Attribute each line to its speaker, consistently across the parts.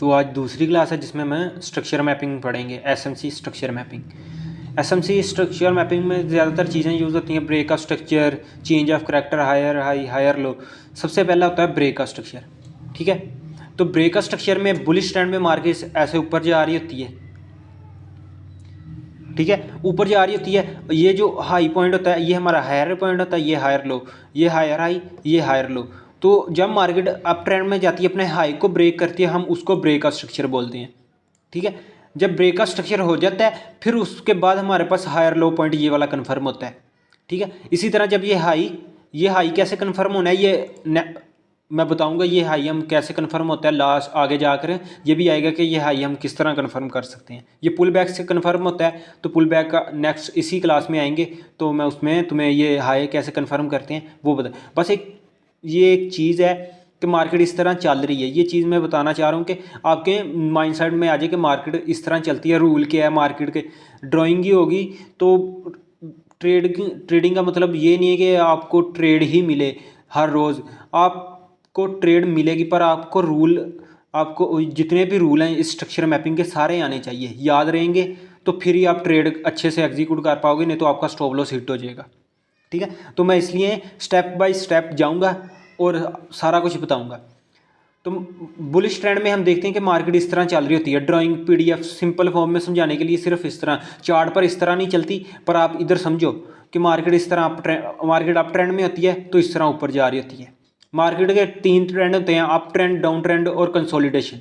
Speaker 1: तो आज दूसरी क्लास है जिसमें मैं स्ट्रक्चर मैपिंग पढ़ेंगे, SMC structure mapping. SMC structure mapping में ज़्यादातर चीज़ें यूज़ होती हैं, ब्रेक का structure, change of character, higher high, higher low. सबसे पहला होता है ब्रेक का स्ट्रक्चर, ठीक है। तो ब्रेक का स्ट्रक्चर में बुलिश ट्रेंड में मार्केट ऐसे ऊपर जा रही होती है, ठीक है, ऊपर जा रही होती है। ये जो हाई पॉइंट होता है ये हमारा हायर पॉइंट होता है, ये हायर लो, ये हायर हाई, ये हायर लो। तो जब मार्केट अप ट्रेंड में जाती है, अपने हाई को ब्रेक करती है, हम उसको ब्रेक का स्ट्रक्चर बोलते हैं, ठीक है। जब ब्रेक का स्ट्रक्चर हो जाता है फिर उसके बाद हमारे पास हायर लो पॉइंट ये वाला कन्फर्म होता है, ठीक है। इसी तरह जब ये हाई कैसे कन्फर्म होना है ये मैं बताऊंगा। ये हाई हम कैसे कन्फर्म होता है लास्ट आगे जाकर ये भी आएगा कि ये हाई हम किस तरह कन्फर्म कर सकते हैं। ये पुल बैक से कन्फर्म होता है, तो पुल बैक का नेक्स्ट इसी क्लास में आएंगे, तो मैं उसमें तुम्हें ये हाई कैसे कन्फर्म करते हैं वो बता। बस ये एक चीज़ है कि मार्केट इस तरह चल रही है, ये चीज़ मैं बताना चाह रहा हूँ कि आपके माइंड सेट में आ जाए कि मार्केट इस तरह चलती है। रूल क्या है मार्केट के, ड्राइंग ही होगी। तो ट्रेडिंग का मतलब ये नहीं है कि आपको ट्रेड ही मिले हर रोज़, आपको ट्रेड मिलेगी, पर आपको जितने भी रूल हैं इस स्ट्रक्चर मैपिंग के सारे आने चाहिए, याद रहेंगे तो फिर ही आप ट्रेड अच्छे से एग्जीक्यूट कर पाओगे, नहीं तो आपका स्टॉप लॉस हिट हो जाएगा, ठीक है। तो मैं इसलिए स्टेप बाय स्टेप जाऊंगा और सारा कुछ बताऊंगा। तो बुलिश ट्रेंड में हम देखते हैं कि मार्केट इस तरह चल रही होती है। ड्राइंग पीडीएफ सिंपल फॉर्म में समझाने के लिए सिर्फ इस तरह, चार्ट पर इस तरह नहीं चलती, पर आप इधर समझो कि मार्केट इस तरह मार्केट अप ट्रेंड में होती है तो इस तरह ऊपर जा रही होती है। मार्केट के 3 ट्रेंड होते हैं, अप ट्रेंड, डाउन ट्रेंड और कंसोलिडेशन।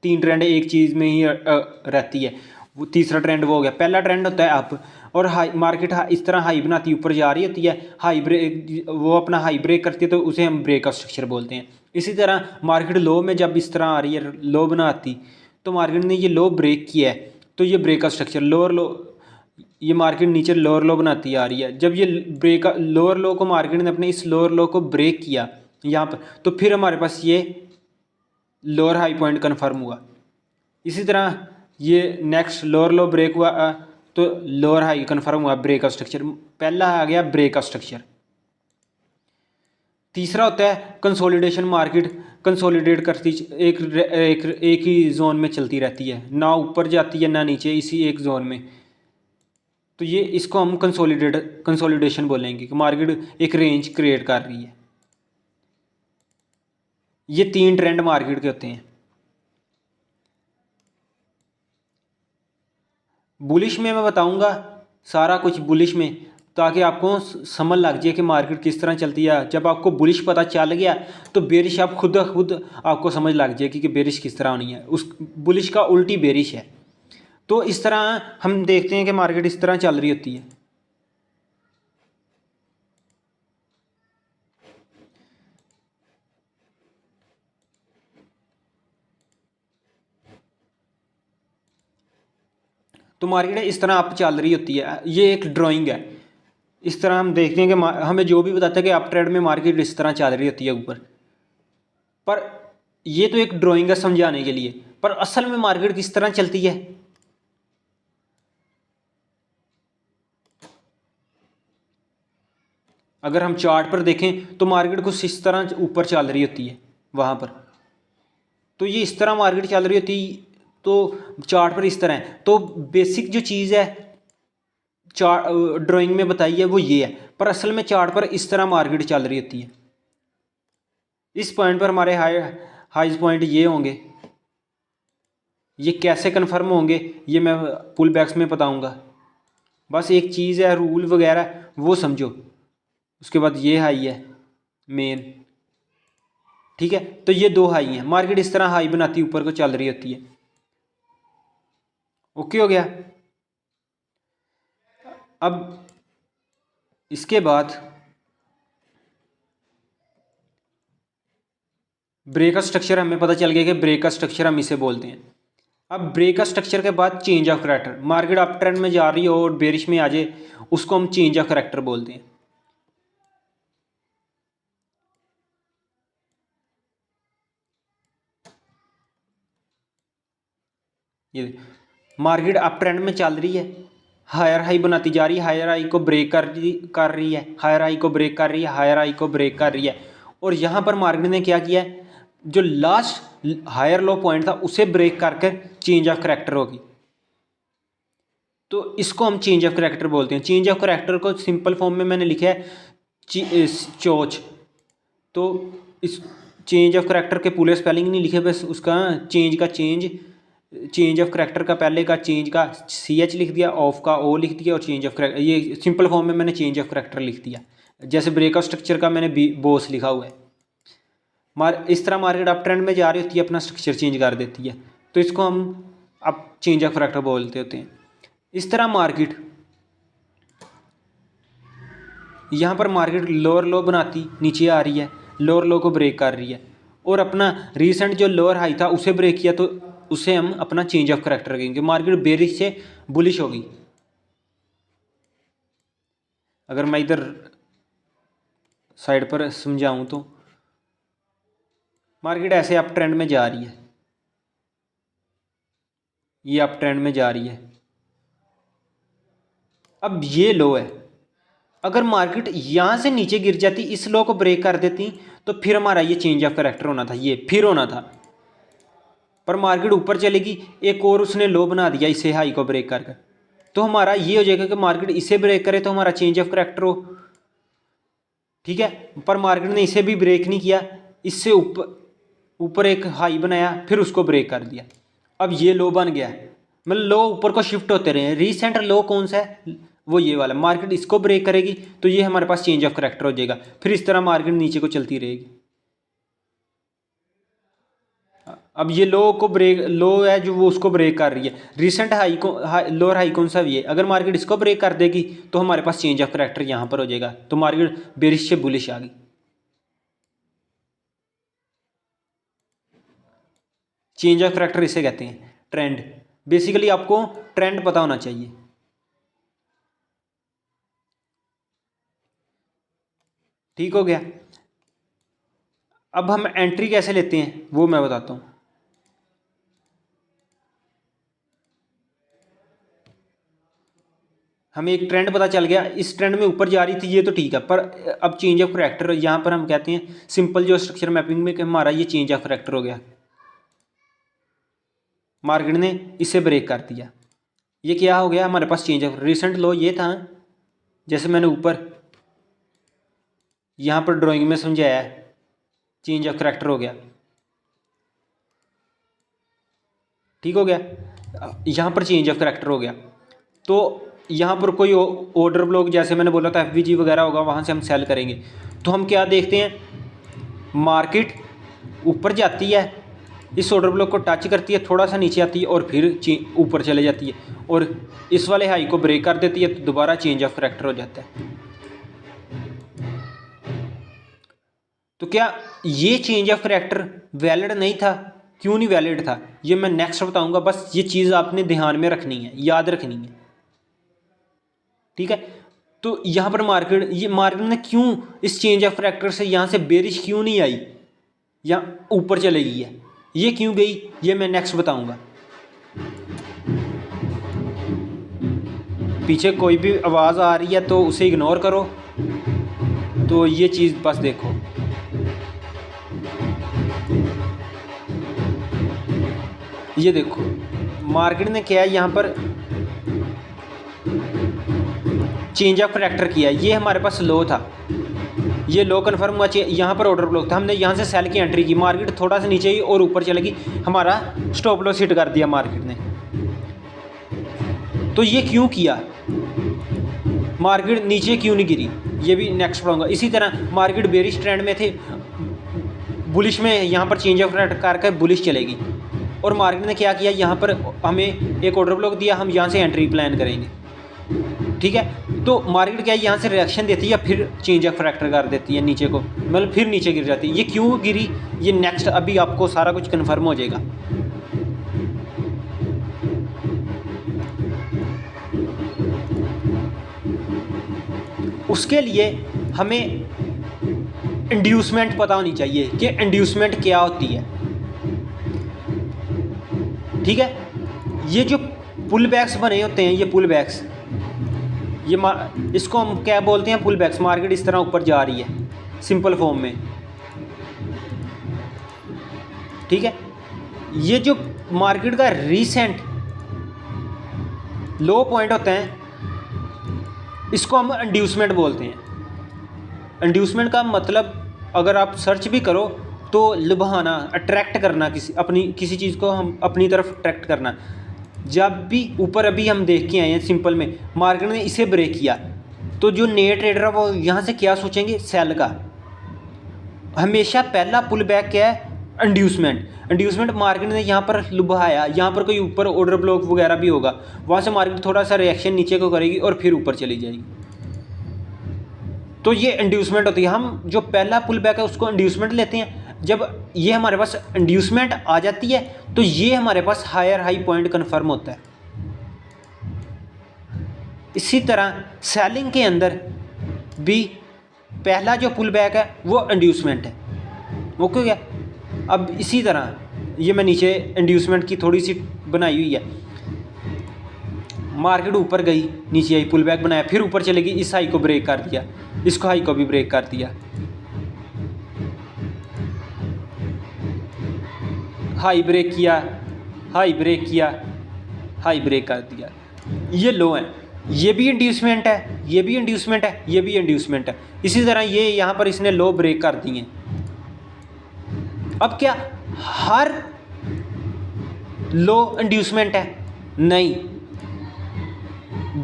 Speaker 1: 3 ट्रेंड एक चीज़ में ही रहती है। वो तीसरा ट्रेंड वो हो गया। पहला ट्रेंड होता है अप, और हाई मार्केट इस तरह हाई बनाती ऊपर जा रही होती है, हाई ब्रेक, वो अपना हाई ब्रेक करती है तो उसे हम ब्रेक का स्ट्रक्चर बोलते हैं। इसी तरह मार्केट लो में जब इस तरह आ रही है, लो बनाती, तो मार्केट ने ये लो ब्रेक किया है तो ये ब्रेक का स्ट्रक्चर। लोअर लो, ये मार्केट नीचे लोअर लो बनाती आ रही है, जब ये ब्रेक लोअर लो को मार्केट ने अपने इस लोअर लो को ब्रेक किया यहाँ पर, तो फिर हमारे पास ये लोअर हाई पॉइंट कन्फर्म हुआ। इसी तरह ये नेक्स्ट लोअर लो ब्रेक हुआ तो लोअर हाई कन्फर्म हुआ, ब्रेक का स्ट्रक्चर। पहला आ गया ब्रेक का स्ट्रक्चर। तीसरा होता है कंसोलिडेशन। मार्केट कंसोलिडेट करती एक ही जोन में चलती रहती है, ना ऊपर जाती है ना नीचे, इसी एक जोन में। तो ये इसको हम कंसोलिडेशन बोलेंगे कि मार्केट एक रेंज क्रिएट कर रही है। ये 3 ट्रेंड मार्केट के होते हैं। बुलिश में मैं बताऊंगा सारा कुछ बुलिश में, ताकि आपको समझ लग जाए कि मार्केट किस तरह चलती है। जब आपको बुलिश पता चल गया तो बेरिश आप खुद आपको समझ लग जाएगी कि बेरिश किस तरह होनी है। उस बुलिश का उल्टी बेरिश है। तो इस तरह हम देखते हैं कि मार्केट इस तरह चल रही होती है। तो मार्केट इस तरह अप चल रही होती है। ये एक ड्राइंग है। इस तरह हम देखते हैं कि हमें जो भी बताता है कि अप ट्रेंड में मार्केट इस तरह चल रही होती है ऊपर, पर ये तो एक ड्राइंग है समझाने के लिए, पर असल में मार्केट किस तरह चलती है। अगर हम चार्ट पर देखें तो मार्केट कुछ इस तरह ऊपर चल रही होती है वहाँ पर, तो ये इस तरह मार्केट चल रही होती, तो चार्ट पर इस तरह है। तो बेसिक जो चीज़ है चार्ट ड्राइंग में बताई है वो ये है, पर असल में चार्ट पर इस तरह मार्केट चल रही होती है। इस पॉइंट पर हमारे हाई पॉइंट ये होंगे। ये कैसे कन्फर्म होंगे ये मैं पुल बैक्स में बताऊंगा। बस एक चीज़ है, रूल वगैरह वो समझो। उसके बाद ये हाई है मेन, ठीक है। तो ये 2 हाई हैं, मार्केट इस तरह हाई बनाती ऊपर को चल रही होती है। ओके हो गया। अब इसके बाद ब्रेक का स्ट्रक्चर हमें पता चल गया कि ब्रेक का स्ट्रक्चर हम इसे बोलते हैं। अब ब्रेक का स्ट्रक्चर के बाद change of character. Market up trend में जा रही हो और बेरिश में आ जाए, उसको हम चेंज ऑफ करैक्टर बोलते हैं। ये मार्केट अप ट्रेंड में चल रही है, हायर हाई बनाती जा रही है, हायर हाई को ब्रेक कर रही है, हायर हाई को ब्रेक कर रही है, हायर हाई को ब्रेक कर रही है। और यहाँ पर मार्केट ने क्या किया है, जो लास्ट हायर लो पॉइंट था उसे ब्रेक करके चेंज ऑफ करैक्टर होगी। तो इसको हम चेंज ऑफ करैक्टर बोलते हैं। चेंज ऑफ करैक्टर को सिंपल फॉर्म में मैंने लिखा है चोच। तो इस चेंज ऑफ करैक्टर के पूरे स्पेलिंग नहीं लिखे, बस उसका चेंज का चेंज ऑफ करैक्टर का पहले का चेंज का CH लिख दिया, ऑफ का O लिख दिया और चेंज ऑफ करैक्टर, ये सिंपल फॉर्म में मैंने चेंज ऑफ करैक्टर लिख दिया। जैसे ब्रेकआउट स्ट्रक्चर का मैंने बॉस लिखा हुआ है। इस तरह मार्केट अप ट्रेंड में जा रही होती है, अपना स्ट्रक्चर चेंज कर देती है, तो इसको हम अब चेंज ऑफ करैक्टर बोलते होते हैं। इस तरह मार्केट यहाँ पर मार्केट लोअर लो बनाती नीचे आ रही है, लोअर लो को ब्रेक कर रही है और अपना रीसेंट जो लोअर हाई था उसे ब्रेक किया, तो उसे हम अपना चेंज ऑफ करैक्टर कहेंगे। मार्केट बेरिश से बुलिश होगी। अगर मैं इधर साइड पर समझाऊं तो मार्केट ऐसे अप ट्रेंड में जा रही है, ये अप ट्रेंड में जा रही है। अब ये लो है, अगर मार्केट यहाँ से नीचे गिर जाती, इस लो को ब्रेक कर देती, तो फिर हमारा ये चेंज ऑफ करैक्टर होना था, ये फिर होना था। पर मार्केट ऊपर चलेगी, एक और उसने लो बना दिया इसे हाई को ब्रेक कर, तो हमारा ये हो जाएगा कि मार्केट इसे ब्रेक करे तो हमारा चेंज ऑफ करैक्टर हो, ठीक है। पर मार्केट ने इसे भी ब्रेक नहीं किया, इससे ऊपर एक हाई बनाया, फिर उसको ब्रेक कर दिया। अब ये लो बन गया, मतलब लो ऊपर को शिफ्ट होते रहे। रीसेंट लो कौन सा है, वो ये वाला। मार्केट इसको ब्रेक करेगी तो ये हमारे पास चेंज ऑफ करैक्टर हो जाएगा, फिर इस तरह मार्केट नीचे को चलती रहेगी। अब ये लो है जो वो उसको ब्रेक कर रही है। रिसेंट हाई को लोअर हाई कौन सा भी है, अगर मार्केट इसको ब्रेक कर देगी तो हमारे पास चेंज ऑफ करैक्टर यहाँ पर हो जाएगा, तो मार्केट बेरिश से बुलिश आ गई। चेंज ऑफ करैक्टर इसे कहते हैं ट्रेंड। बेसिकली आपको ट्रेंड पता होना चाहिए। ठीक हो गया। अब हम एंट्री कैसे लेते हैं वो मैं बताता हूँ। हमें एक ट्रेंड पता चल गया, इस ट्रेंड में ऊपर जा रही थी ये तो ठीक है, पर अब चेंज ऑफ करैक्टर यहाँ पर हम कहते हैं सिंपल जो स्ट्रक्चर मैपिंग में कि हमारा ये चेंज ऑफ करैक्टर हो गया। मार्केट ने इसे ब्रेक कर दिया, ये क्या हो गया, हमारे पास चेंज ऑफ रिसेंट लो ये था, जैसे मैंने ऊपर यहाँ पर ड्राइंग में समझाया है, चेंज ऑफ करैक्टर हो गया। ठीक हो गया, यहाँ पर चेंज ऑफ करैक्टर हो गया। तो यहाँ पर कोई ऑर्डर ब्लॉक जैसे मैंने बोला था FVG वगैरह होगा, वहाँ से हम सेल करेंगे। तो हम क्या देखते हैं, मार्केट ऊपर जाती है, इस ऑर्डर ब्लॉक को टच करती है, थोड़ा सा नीचे आती है और फिर ऊपर चले जाती है और इस वाले हाई को ब्रेक कर देती है, तो दोबारा चेंज ऑफ करैक्टर हो जाता है। तो क्या ये चेंज ऑफ करैक्टर वैलिड नहीं था? क्यों नहीं वैलिड था, ये मैं नेक्स्ट बताऊंगा। बस ये चीज़ आपने ध्यान में रखनी है, याद रखनी है, ठीक है। तो यहाँ पर मार्केट ने क्यों इस चेंज ऑफ करैक्टर से यहाँ से बेरिश क्यों नहीं आई, यहाँ ऊपर चले गई है, ये क्यों गई, ये मैं नेक्स्ट बताऊंगा। पीछे कोई भी आवाज़ आ रही है तो उसे इग्नोर करो, तो ये चीज़ बस देखो। ये देखो मार्केट ने क्या है, यहाँ पर चेंज ऑफ करैक्टर किया, ये हमारे पास लो था, ये लो कन्फर्म हुआ, यहाँ पर ऑर्डर ब्लॉक था, हमने यहाँ से सेल की एंट्री की, मार्केट थोड़ा सा नीचे ही और ऊपर चलेगी, हमारा स्टॉप लॉस हिट कर दिया मार्केट ने। तो ये क्यों किया, मार्केट नीचे क्यों नहीं गिरी, ये भी नेक्स्ट पढ़ूंगा। इसी तरह मार्केट बेरिश ट्रेंड में थे, बुलिश में यहाँ पर चेंज ऑफ करैक्टर करके बुलिश चलेगी और मार्केट ने क्या किया, यहाँ पर हमें एक ऑर्डर ब्लॉक दिया, हम यहाँ से एंट्री प्लान करेंगे, ठीक है। तो मार्केट क्या है, यहाँ से रिएक्शन देती है, फिर चेंज ऑफ करैक्टर कर देती है नीचे को, मतलब फिर नीचे गिर जाती है। ये क्यों गिरी, ये नेक्स्ट अभी आपको सारा कुछ कन्फर्म हो जाएगा। उसके लिए हमें इंड्यूसमेंट पता होनी चाहिए कि इंड्यूसमेंट क्या होती है, ठीक है। ये जो पुल बैक्स बने होते हैं, ये पुल बैक्स, ये इसको हम क्या बोलते हैं, पुल बैक्स। मार्केट इस तरह ऊपर जा रही है सिंपल फॉर्म में, ठीक है। ये जो मार्केट का रीसेंट लो पॉइंट होते हैं इसको हम इंड्यूसमेंट बोलते हैं। इंड्यूसमेंट का मतलब अगर आप सर्च भी करो तो लुभाना, अट्रैक्ट करना, किसी चीज़ को हम अपनी तरफ अट्रैक्ट करना। जब भी ऊपर अभी हम देख के आए हैं सिंपल में मार्केट ने इसे ब्रेक किया तो जो नए ट्रेडर है वो यहाँ से क्या सोचेंगे, सेल का। हमेशा पहला पुल बैक क्या है, इंड्यूसमेंट मार्केट ने यहाँ पर लुभाया, यहाँ पर कोई ऊपर ऑर्डर ब्लॉक वगैरह भी होगा, वहाँ से मार्केट थोड़ा सा रिएक्शन नीचे को करेगी और फिर ऊपर चली जाएगी। तो ये इंड्यूसमेंट होती है। हम जो पहला पुल बैक है उसको इंड्यूसमेंट लेते हैं। जब ये हमारे पास इंड्यूसमेंट आ जाती है तो ये हमारे पास हायर हाई पॉइंट कन्फर्म होता है। इसी तरह सेलिंग के अंदर भी पहला जो पुल बैक है वो इंड्यूसमेंट है। ओके क्या। अब इसी तरह ये मैं नीचे इंड्यूसमेंट की थोड़ी सी बनाई हुई है। मार्केट ऊपर गई, नीचे आई, पुल बैक बनाया, फिर ऊपर चलेगी, इस हाई को ब्रेक कर दिया, इसको हाई को भी ब्रेक कर दिया, हाई ब्रेक किया, हाई ब्रेक किया, हाई ब्रेक कर दिया। ये लो है, ये भी इंड्यूसमेंट है, ये भी इंड्यूसमेंट है, ये भी इंड्यूसमेंट है। इसी तरह ये यहाँ पर इसने लो ब्रेक कर दिए। अब क्या हर लो इंड्यूसमेंट है? नहीं।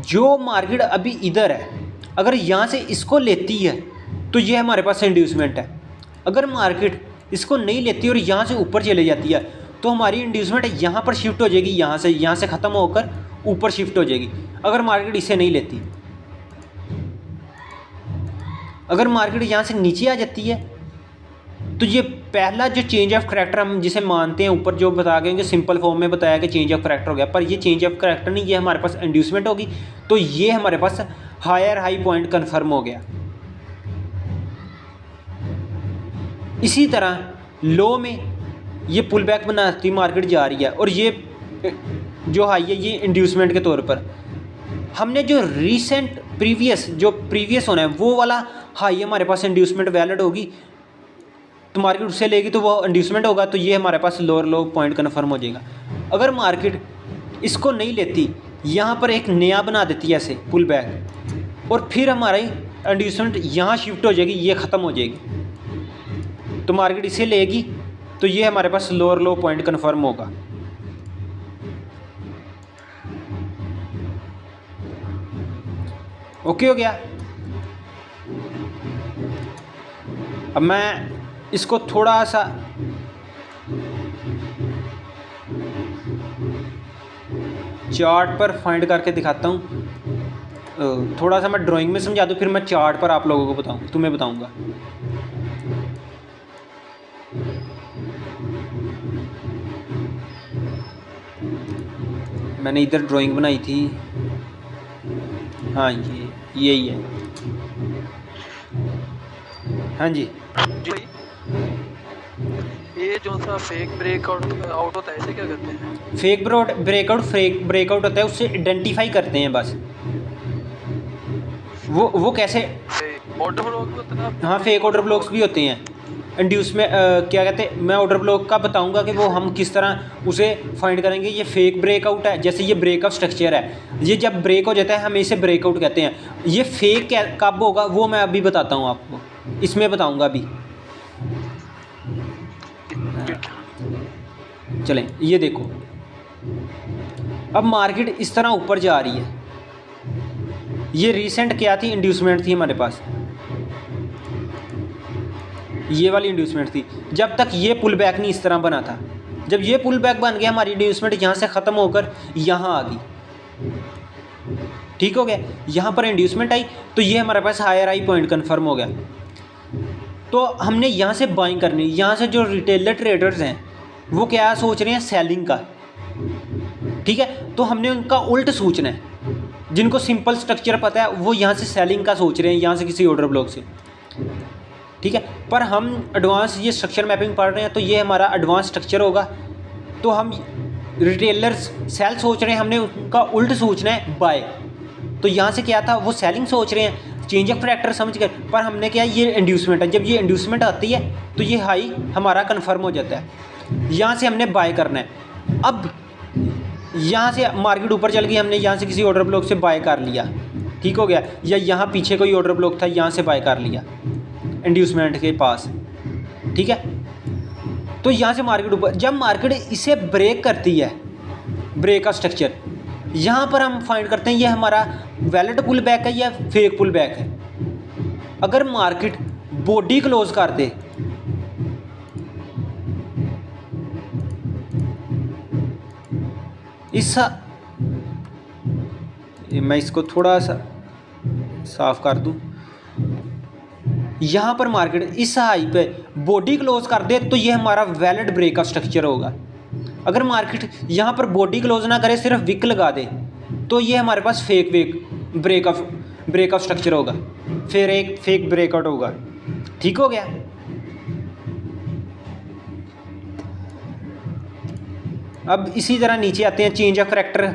Speaker 1: जो मार्केट अभी इधर है अगर यहाँ से इसको लेती है तो ये हमारे पास इंड्यूसमेंट है। अगर मार्केट इसको नहीं लेती और यहाँ से ऊपर चले जाती है तो हमारी इंड्यूसमेंट यहाँ पर शिफ्ट हो जाएगी, यहाँ से ख़त्म होकर ऊपर शिफ्ट हो जाएगी। अगर मार्केट इसे नहीं लेती, अगर मार्केट यहाँ से नीचे आ जाती है तो ये पहला जो चेंज ऑफ करैक्टर हम जिसे मानते हैं, ऊपर जो बता गए सिंपल फॉर्म में बताया कि चेंज ऑफ करैक्टर हो गया, पर ये चेंज ऑफ करैक्टर नहीं, ये हमारे पास इंड्यूसमेंट होगी। तो ये हमारे पास हायर हाई पॉइंट कन्फर्म हो गया। इसी तरह लो में ये पुल बैक बनाती मार्केट जा रही है और ये जो हाई है ये इंड्यूसमेंट के तौर पर। हमने जो रिसेंट प्रीवियस होना है वो वाला हाई हमारे पास इंड्यूसमेंट वैलिड होगी, तो मार्केट उससे लेगी तो वो इंड्यूसमेंट होगा, तो ये हमारे पास लोअर लो पॉइंट कन्फर्म हो जाएगा। अगर मार्केट इसको नहीं लेती, यहाँ पर एक नया बना देती है ऐसे पुल बैक और फिर हमारी इंड्यूसमेंट यहाँ शिफ्ट हो जाएगी, ये ख़त्म हो जाएगी, तो मार्केट इसे लेगी तो ये हमारे पास लोअर लो पॉइंट कन्फर्म होगा। ओके हो गया। अब मैं इसको थोड़ा सा चार्ट पर फाइंड करके दिखाता हूँ। थोड़ा सा मैं ड्राइंग में समझा दूँ, फिर मैं चार्ट पर आप लोगों को तुम्हें बताऊँगा। मैंने इधर ड्राइंग बनाई थी, हाँ ये यही है, हाँ जी।
Speaker 2: ये जो सा फेक ब्रेकआउट होता है इसे क्या कहते हैं?
Speaker 1: फेक ब्रेकआउट होता है, उससे आइडेंटिफाई करते हैं बस। वो कैसे?
Speaker 2: ऑर्डर ब्लॉक भी होता है।
Speaker 1: हाँ फेक ऑर्डर ब्लॉक्स भी होते हैं। इंड्यूस में क्या कहते हैं, मैं ऑर्डर ब्लॉक का बताऊंगा कि वो हम किस तरह उसे फाइंड करेंगे। ये फेक ब्रेकआउट है, जैसे ये ब्रेकआउट स्ट्रक्चर है, ये जब ब्रेक हो जाता है हम इसे ब्रेकआउट कहते हैं। ये फेक कब होगा वो मैं अभी बताता हूँ आपको, इसमें बताऊँगा अभी। चलें, ये देखो अब मार्केट इस तरह ऊपर जा रही है। ये रिसेंट क्या थी, इंड्यूसमेंट थी हमारे पास, ये वाली इंड्यूसमेंट थी। जब तक ये पुल बैक नहीं इस तरह बना था, जब ये पुल बैक बन गया हमारी इंड्यूसमेंट यहाँ से ख़त्म होकर यहाँ आ गई, ठीक हो गया। यहाँ पर इंड्यूसमेंट आई तो ये हमारे पास हायर हाई पॉइंट कन्फर्म हो गया। तो हमने यहाँ से बाइंग करनी, यहाँ से जो रिटेलर ट्रेडर्स हैं वो क्या सोच रहे हैं, सेलिंग का, ठीक है। तो हमने उनका उल्ट सोचना है। जिनको सिंपल स्ट्रक्चर पता है वो यहाँ से सेलिंग का सोच रहे हैं, यहाँ से किसी ऑर्डर ब्लॉक से, ठीक है। पर हम एडवांस ये स्ट्रक्चर मैपिंग पढ़ रहे हैं तो ये हमारा एडवांस स्ट्रक्चर होगा। तो हम रिटेलर्स सेल सोच रहे हैं, हमने उनका उल्ट सोचना है, बाय। तो यहाँ से क्या था, वो सेलिंग सोच रहे हैं, चेंज ऑफ फैक्टर समझ कर, पर हमने क्या, ये इंड्यूसमेंट है। जब ये इंड्यूसमेंट आती है तो ये हाई हमारा कन्फर्म हो जाता है। यहाँ से हमने बाय करना है। अब यहाँ से मार्केट ऊपर चल गई, हमने यहाँ से किसी ऑर्डर ब्लॉक से बाय कर लिया, ठीक हो गया, या यहाँ पीछे कोई ऑर्डर ब्लॉक था, यहाँ से बाय कर लिया इंड्यूसमेंट के पास, ठीक है। तो यहाँ से मार्केट ऊपर, जब मार्केट इसे ब्रेक करती है, ब्रेक का स्ट्रक्चर यहाँ पर हम फाइंड करते हैं ये हमारा वैलिड पुल बैक है या फेक पुल बैक है। अगर मार्केट बॉडी क्लोज कर दे, मैं इसको थोड़ा सा साफ कर दूं, यहाँ पर मार्केट इस हाई पे बॉडी क्लोज कर दे तो ये हमारा वैलिड ब्रेक का स्ट्रक्चर होगा। अगर मार्केट यहाँ पर बॉडी क्लोज ना करे, सिर्फ विक लगा दे, तो ये हमारे पास फेक ब्रेक ऑफ स्ट्रक्चर होगा, फिर एक फेक ब्रेकआउट होगा, ठीक हो गया। अब इसी तरह नीचे आते हैं, चेंज ऑफ करैक्टर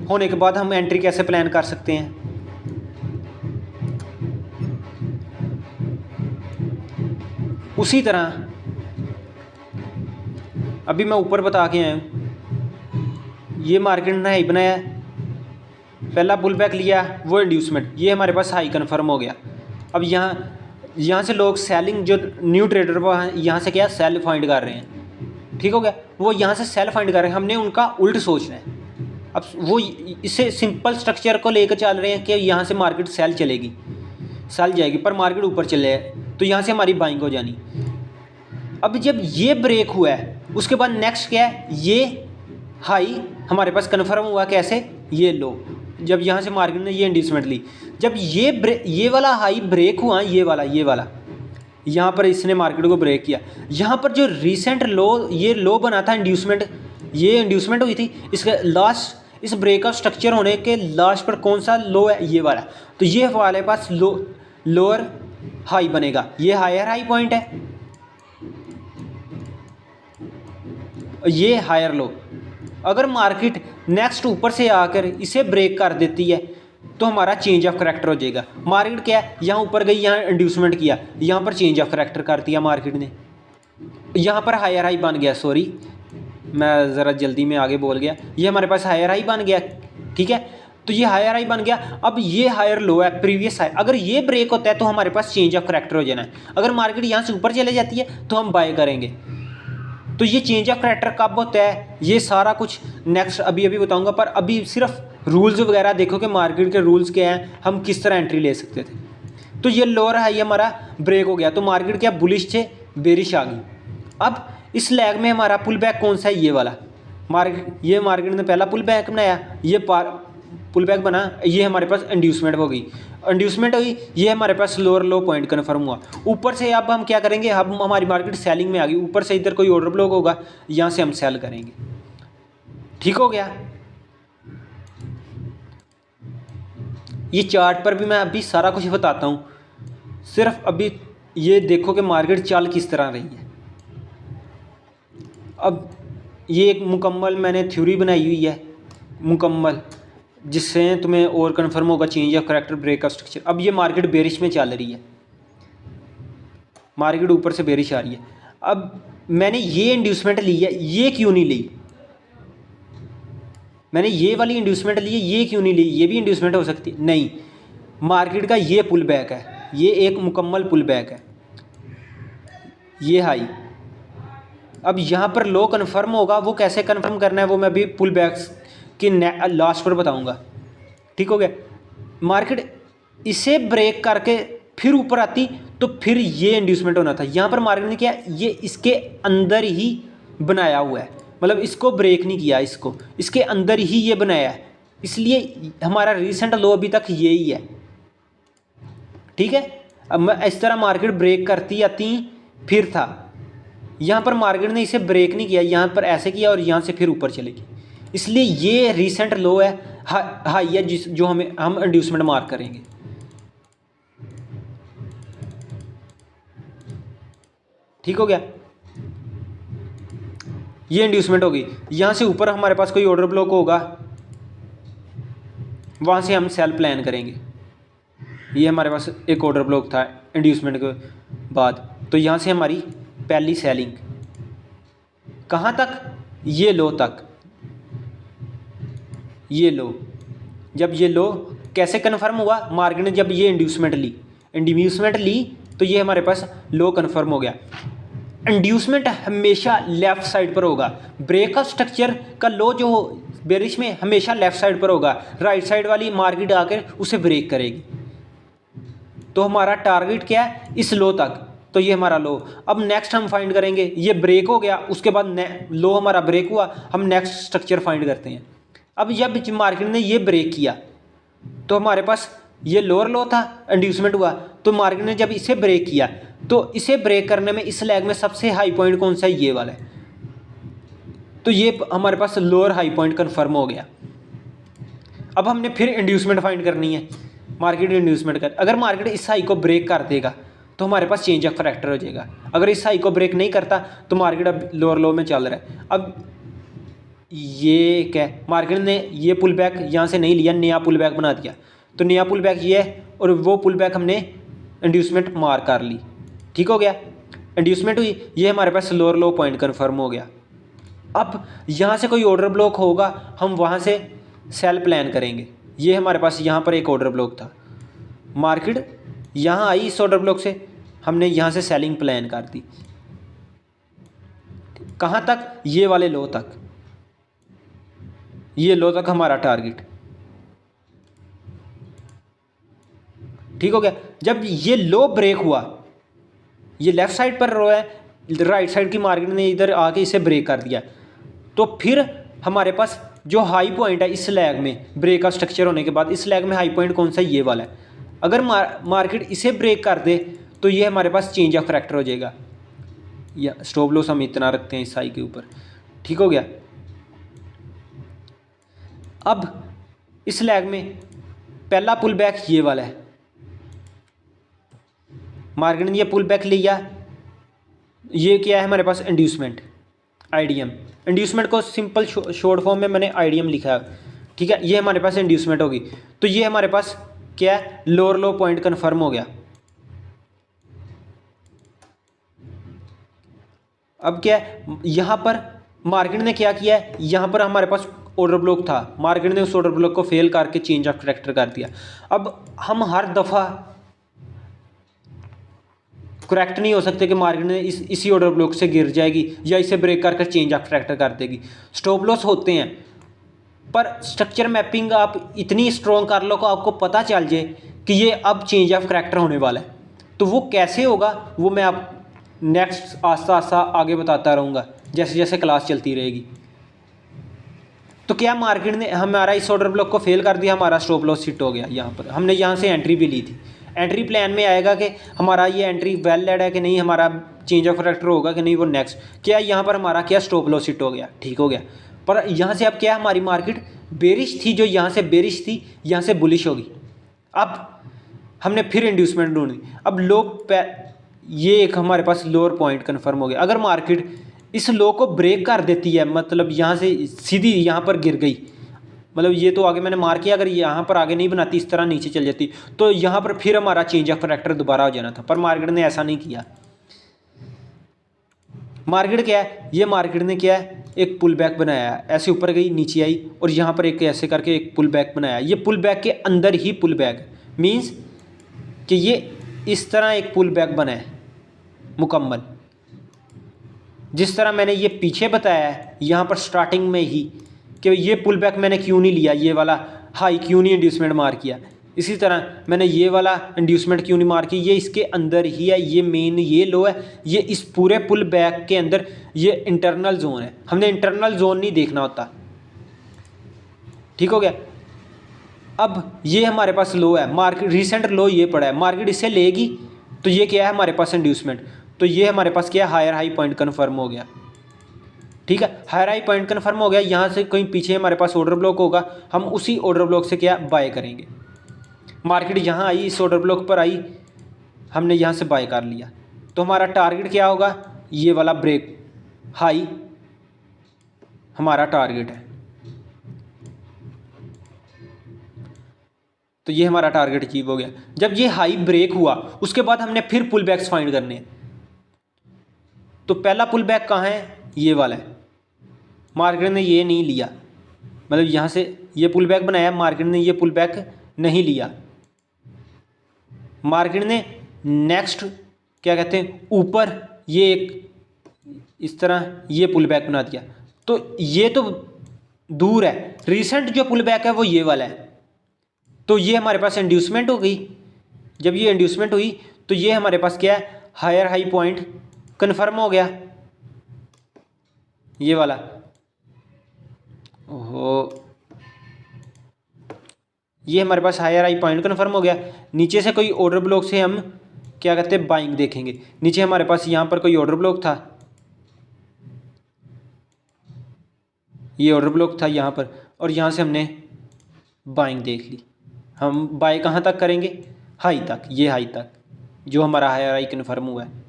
Speaker 1: होने के बाद हम एंट्री कैसे प्लान कर सकते हैं। उसी तरह अभी मैं ऊपर बता के आया हूँ, ये मार्केट ने हाई बनाया, पहला पुल बैक लिया, वो इंड्यूसमेंट, ये हमारे पास हाई कन्फर्म हो गया। अब यहाँ से लोग सेलिंग, जो न्यू ट्रेडर वो यहाँ से क्या सेल फाइंड कर रहे हैं, ठीक हो गया, वो यहाँ से सेल फाइंड कर रहे हैं, हमने उनका उल्ट सोचना है। अब वो इससे सिंपल स्ट्रक्चर को लेकर चल रहे हैं कि यहाँ से मार्केट सेल चलेगी, सेल जाएगी, पर मार्केट ऊपर चले तो यहाँ से हमारी बाइंग हो जानी। अब जब ये ब्रेक हुआ है, उसके बाद नेक्स्ट क्या है, ये हाई हमारे पास कन्फर्म हुआ, कैसे, ये लो, जब यहाँ से मार्केट ने ये इंड्यूसमेंट ली, जब ये वाला हाई ब्रेक हुआ, ये वाला यहाँ पर इसने मार्केट को ब्रेक किया, यहाँ पर जो रिसेंट लो, ये लो बना था इंड्यूसमेंट, ये इंड्यूसमेंट हुई थी, इसका लास्ट, इस ब्रेक ऑफ स्ट्रक्चर होने के लास्ट पर कौन सा लो है, ये वाला, तो ये हमारे पास लोअर हाई बनेगा, ये हायर हाई पॉइंट है, ये हायर लो। अगर मार्केट नेक्स्ट ऊपर से आकर इसे ब्रेक कर देती है तो हमारा चेंज ऑफ करैक्टर हो जाएगा। मार्केट क्या है, यहाँ ऊपर गई, यहाँ इंड्यूसमेंट किया, यहाँ पर चेंज ऑफ करैक्टर कर दिया मार्केट ने, यहाँ पर हायर हाई बन गया, सॉरी मैं ज़रा जल्दी में आगे बोल गया, ये हमारे पास हायर हाई बन गया, ठीक है। तो ये हायर हाई बन गया, अब ये हायर लो है, प्रीवियस हाई, अगर ये ब्रेक होता है तो हमारे पास चेंज ऑफ करैक्टर हो जाना है। अगर मार्केट यहाँ से ऊपर चले जाती है तो हम बाय करेंगे। तो ये चेंज ऑफ करैक्टर कब होता है, ये सारा कुछ नेक्स्ट अभी बताऊंगा, पर अभी सिर्फ रूल्स वगैरह देखो कि मार्केट के रूल्स क्या हैं, हम किस तरह एंट्री ले सकते थे। तो ये लोअर हाई हमारा ब्रेक हो गया, तो मार्केट क्या बुलिश से बेरिश आ गई। अब इस लैग में हमारा पुल बैक कौन सा है, ये वाला, मार्केट ने पहला पुल बैक बनाया, ये पुल बैक बना, ये हमारे पास इंड्यूसमेंट हो गई, इंड्यूसमेंट हुई, ये हमारे पास लोअर लो पॉइंट कन्फर्म हुआ। ऊपर से अब हम क्या करेंगे, अब हमारी मार्केट सेलिंग में आ गई, ऊपर से इधर कोई ऑर्डर ब्लॉक होगा, यहाँ से हम सेल करेंगे, ठीक हो गया। ये चार्ट पर भी मैं अभी सारा कुछ बताता हूँ, सिर्फ अभी ये देखो कि मार्केट चाल किस तरह रही है। अब ये एक मुकम्मल मैंने थ्योरी बनाई हुई है, मुकम्मल, जिससे तुम्हें और कन्फर्म होगा चेंज ऑफ करैक्टर, ब्रेक का स्ट्रक्चर। अब ये मार्केट बेरिश में चल रही है, मार्केट ऊपर से बेरिश आ रही है। अब मैंने ये इंड्यूसमेंट ली है, ये क्यों नहीं ली, मैंने ये वाली इंड्यूसमेंट ली है, ये क्यों नहीं ली, ये भी इंड्यूसमेंट हो सकती है, नहीं, मार्केट का ये पुल बैक है, ये एक मुकम्मल पुल बैक है, ये हाई। अब यहाँ पर लो कन्फर्म होगा, वो कैसे कन्फर्म करना है वो मैं अभी पुल बैक्स कि लास्ट पर बताऊंगा, ठीक हो गया। मार्केट इसे ब्रेक करके फिर ऊपर आती तो फिर ये इंड्यूसमेंट होना था, यहाँ पर मार्केट ने क्या, ये इसके अंदर ही बनाया हुआ है, मतलब इसको ब्रेक नहीं किया, इसके अंदर ही ये बनाया है, इसलिए हमारा रिसेंट लो अभी तक ये ही है, ठीक है। अब मैं इस तरह मार्केट ब्रेक करती आती फिर था, यहाँ पर मार्केट ने इसे ब्रेक नहीं किया, यहाँ पर ऐसे किया और यहाँ से फिर ऊपर चलेगी, इसलिए ये रिसेंट लो है, हाई है, जो हम इंड्यूसमेंट मार्क करेंगे। ठीक हो गया, ये इंड्यूसमेंट होगी, यहाँ से ऊपर हमारे पास कोई ऑर्डर ब्लॉक होगा, वहाँ से हम सेल प्लान करेंगे। ये हमारे पास एक ऑर्डर ब्लॉक था इंड्यूसमेंट के बाद, तो यहाँ से हमारी पहली सेलिंग, कहाँ तक, ये लो तक, ये लो। जब ये लो कैसे कन्फर्म हुआ, मार्केट ने जब ये इंड्यूसमेंट ली तो ये हमारे पास लो कन्फर्म हो गया। इंड्यूसमेंट हमेशा लेफ़्ट साइड पर होगा, ब्रेकआउट स्ट्रक्चर का लो जो बेरिश में हमेशा लेफ़्ट साइड पर होगा, राइट साइड वाली मार्केट आकर उसे ब्रेक करेगी। तो हमारा टारगेट क्या है, इस लो तक, तो ये हमारा लो। अब नेक्स्ट हम फाइंड करेंगे, ये ब्रेक हो गया, उसके बाद लो हमारा ब्रेक हुआ, हम नेक्स्ट स्ट्रक्चर फाइंड करते हैं। अब जब मार्केट ने ये ब्रेक किया तो हमारे पास ये लोअर लो था, इंड्यूसमेंट हुआ, तो मार्केट ने जब इसे ब्रेक किया तो इसे ब्रेक करने में इस लेग में सबसे हाई पॉइंट कौन सा है, ये वाला है। तो ये हमारे पास लोअर हाई पॉइंट कन्फर्म हो गया। अब हमने फिर इंड्यूसमेंट फाइंड करनी है, मार्केट इंड्यूसमेंट कर, अगर मार्केट इस हाई को ब्रेक कर देगा तो हमारे पास चेंज ऑफ फैक्टर हो जाएगा। अगर इस हाई को ब्रेक नहीं करता तो मार्केट अब लोअर लो में चल रहा है। अब ये क्या, मार्केट ने ये पुल बैक यहाँ से नहीं लिया, नया पुल बैक बना दिया, तो नया पुल बैक ये है और वो पुल बैक हमने इंड्यूसमेंट मार कर ली। ठीक हो गया, इंड्यूसमेंट हुई, ये हमारे पास लोअर लो पॉइंट कन्फर्म हो गया। अब यहाँ से कोई ऑर्डर ब्लॉक होगा, हम वहाँ से सेल प्लान करेंगे। ये हमारे पास यहाँ पर एक ऑर्डर ब्लॉक था, मार्केट यहाँ आई, इस ऑर्डर ब्लॉक से हमने यहाँ से सेलिंग प्लान कर दी। कहाँ तक, ये वाले लो तक, ये लो तक हमारा टारगेट। ठीक हो गया। जब ये लो ब्रेक हुआ, ये लेफ्ट साइड पर रो है, राइट साइड की मार्केट ने इधर आके इसे ब्रेक कर दिया, तो फिर हमारे पास जो हाई पॉइंट है इस लैग में, ब्रेक का स्ट्रक्चर होने के बाद इस लैग में हाई पॉइंट कौन सा है, ये वाला है। अगर मार्केट इसे ब्रेक कर दे तो ये हमारे पास चेंज ऑफ फैक्टर हो जाएगा, या स्टॉप लॉस हम इतना रखते हैं इस हाई के ऊपर। ठीक हो गया। अब इस लैग में पहला पुल बैक ये वाला है, मार्केट ने ये पुल बैक लिया, ये क्या है हमारे पास, इंड्यूसमेंट, आईडीएम। इंड्यूसमेंट को सिंपल शॉर्ट फॉर्म में मैंने आईडीएम लिखा है। ठीक है, ये हमारे पास इंड्यूसमेंट होगी, तो ये हमारे पास क्या है, लोअर लो पॉइंट कन्फर्म हो गया। अब क्या है, यहाँ पर मार्केट ने क्या किया है, यहाँ पर हमारे पास ऑर्डर ब्लॉक था, मार्केट ने उस ऑर्डर ब्लॉक को फेल करके चेंज ऑफ कैरेक्टर कर दिया। अब हम हर दफ़ा करेक्ट नहीं हो सकते कि मार्केट ने इसी ऑर्डर ब्लॉक से गिर जाएगी या इसे ब्रेक कर चेंज ऑफ कैरेक्टर कर देगी। स्टॉप लॉस होते हैं, पर स्ट्रक्चर मैपिंग आप इतनी स्ट्रॉन्ग कर लो कि आपको पता चल जाए कि ये अब चेंज ऑफ कैरेक्टर होने वाला है। तो वो कैसे होगा वो मैं आप नेक्स्ट आस्ता आस्ता आगे बताता रहूँगा जैसे जैसे क्लास चलती रहेगी। तो क्या मार्केट ने हमारा इस ऑर्डर ब्लॉक को फेल कर दिया, हमारा स्टॉप लॉस हिट हो गया। यहाँ पर हमने यहाँ से एंट्री भी ली थी, एंट्री प्लान में आएगा कि हमारा ये एंट्री वैलिड है कि नहीं, हमारा चेंज ऑफ कैरेक्टर होगा कि नहीं, वो नेक्स्ट क्या यहाँ पर हमारा क्या स्टॉप लॉस हिट हो गया। ठीक हो गया। पर यहाँ से अब क्या, हमारी मार्केट बेरिश थी, जो यहाँ से बेरिश थी यहाँ से बुलिश होगी। अब हमने फिर इंड्यूसमेंट ढूंढी, अब लो ये एक हमारे पास लोअर पॉइंट कन्फर्म हो गया। अगर मार्केट इस लो को ब्रेक कर देती है, मतलब यहाँ से सीधी यहाँ पर गिर गई, मतलब ये तो आगे मैंने मार किया, अगर यहाँ पर आगे नहीं बनाती, इस तरह नीचे चल जाती, तो यहाँ पर फिर हमारा चेंज ऑफ कैरेक्टर दोबारा हो जाना था। पर मार्केट ने ऐसा नहीं किया। मार्केट क्या है, ये मार्केट ने क्या है, एक पुल बैक बनाया, ऐसे ऊपर गई नीचे आई और यहाँ पर एक ऐसे करके एक पुल बैक बनाया। ये पुल बैक के अंदर ही पुल बैक मीन्स कि ये इस तरह एक पुल बैक बना है मुकम्मल, जिस तरह मैंने ये पीछे बताया है यहाँ पर स्टार्टिंग में ही कि ये पुल बैक मैंने क्यों नहीं लिया, ये वाला हाई क्यों नहीं इंड्यूसमेंट मार किया, इसी तरह मैंने ये वाला इंड्यूसमेंट क्यों नहीं मार की, ये इसके अंदर ही है, ये मेन ये लो है, ये इस पूरे पुल बैक के अंदर ये इंटरनल जोन है, हमने इंटरनल जोन नहीं देखना होता। ठीक हो गया। अब ये हमारे पास लो है, मार्केट रिसेंट लो ये पड़ा है, मार्केट इसे लेगी तो ये क्या है हमारे पास इंड्यूसमेंट, तो ये हमारे पास क्या है, हायर हाई पॉइंट कन्फर्म हो गया। ठीक है, हायर हाई पॉइंट कन्फर्म हो गया। यहाँ से कहीं पीछे हमारे पास ऑर्डर ब्लॉक होगा, हम उसी ऑर्डर ब्लॉक से क्या बाय करेंगे। मार्केट यहाँ आई, इस ऑर्डर ब्लॉक पर आई, हमने यहाँ से बाय कर लिया, तो हमारा टारगेट क्या होगा, ये वाला ब्रेक हाई हमारा टारगेट है। तो ये हमारा टारगेट अचीव हो गया। जब ये हाई ब्रेक हुआ उसके बाद हमने फिर पुल बैक्स फाइंड करने हैं। तो पहला पुल बैक कहाँ है, ये वाला है, मार्केट ने ये नहीं लिया, मतलब यहाँ से ये पुल बैक बनाया, मार्केट ने ये पुल बैक नहीं लिया। मार्केट ने नेक्स्ट क्या कहते हैं ऊपर ये एक इस तरह ये पुल बैक बना दिया। तो ये तो दूर है, रिसेंट जो पुल बैक है वो ये वाला है। तो ये हमारे पास इंड्यूसमेंट हो गई। जब ये इंड्यूसमेंट हुई तो ये हमारे पास क्या है, हायर हाई पॉइंट कन्फर्म हो गया, ये वाला। ओहो, ये हमारे पास हायर हाई पॉइंट कन्फर्म हो गया। नीचे से कोई ऑर्डर ब्लॉक से हम क्या कहते हैं बाइंग देखेंगे। नीचे हमारे पास यहाँ पर कोई ऑर्डर ब्लॉक था, ये ऑर्डर ब्लॉक था यहाँ पर, और यहाँ से हमने बाइंग देख ली। हम बाय कहाँ तक करेंगे, हाई तक, ये हाई तक जो हमारा हायर हाई कन्फर्म हुआ है।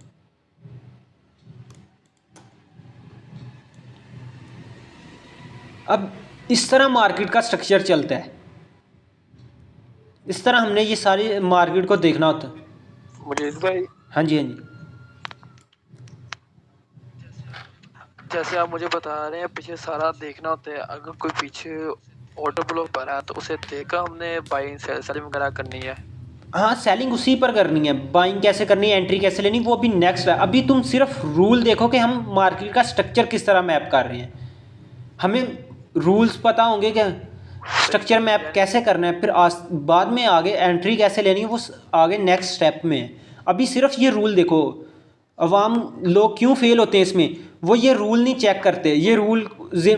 Speaker 1: अब इस तरह मार्केट का स्ट्रक्चर चलता है, इस तरह हमने ये सारी मार्केट को देखना होता है।
Speaker 2: मुजीब भाई,
Speaker 1: हाँ जी, हाँ जी।
Speaker 2: जैसे आप मुझे बता रहे हैं पीछे सारा देखना होता है। अगर कोई पीछे ऑर्डर ब्लॉक पर है तो उसे देखकर हमने बाइंग सेलिंग वगैरह करनी है।
Speaker 1: हाँ, सेलिंग उसी पर करनी है, बाइंग कैसे करनी है, एंट्री कैसे लेनी, वो अभी नेक्स्ट है। अभी तुम सिर्फ रूल देखो कि हम मार्केट का स्ट्रक्चर किस तरह मैप कर रहे हैं। हमें रूल्स पता होंगे कि स्ट्रक्चर मैप कैसे करना है, फिर बाद में आगे एंट्री कैसे लेनी है वो आगे नेक्स्ट स्टेप में है। अभी सिर्फ ये रूल देखो। अवाम लोग क्यों फेल होते हैं इसमें, वो ये रूल नहीं चेक करते, ये रूल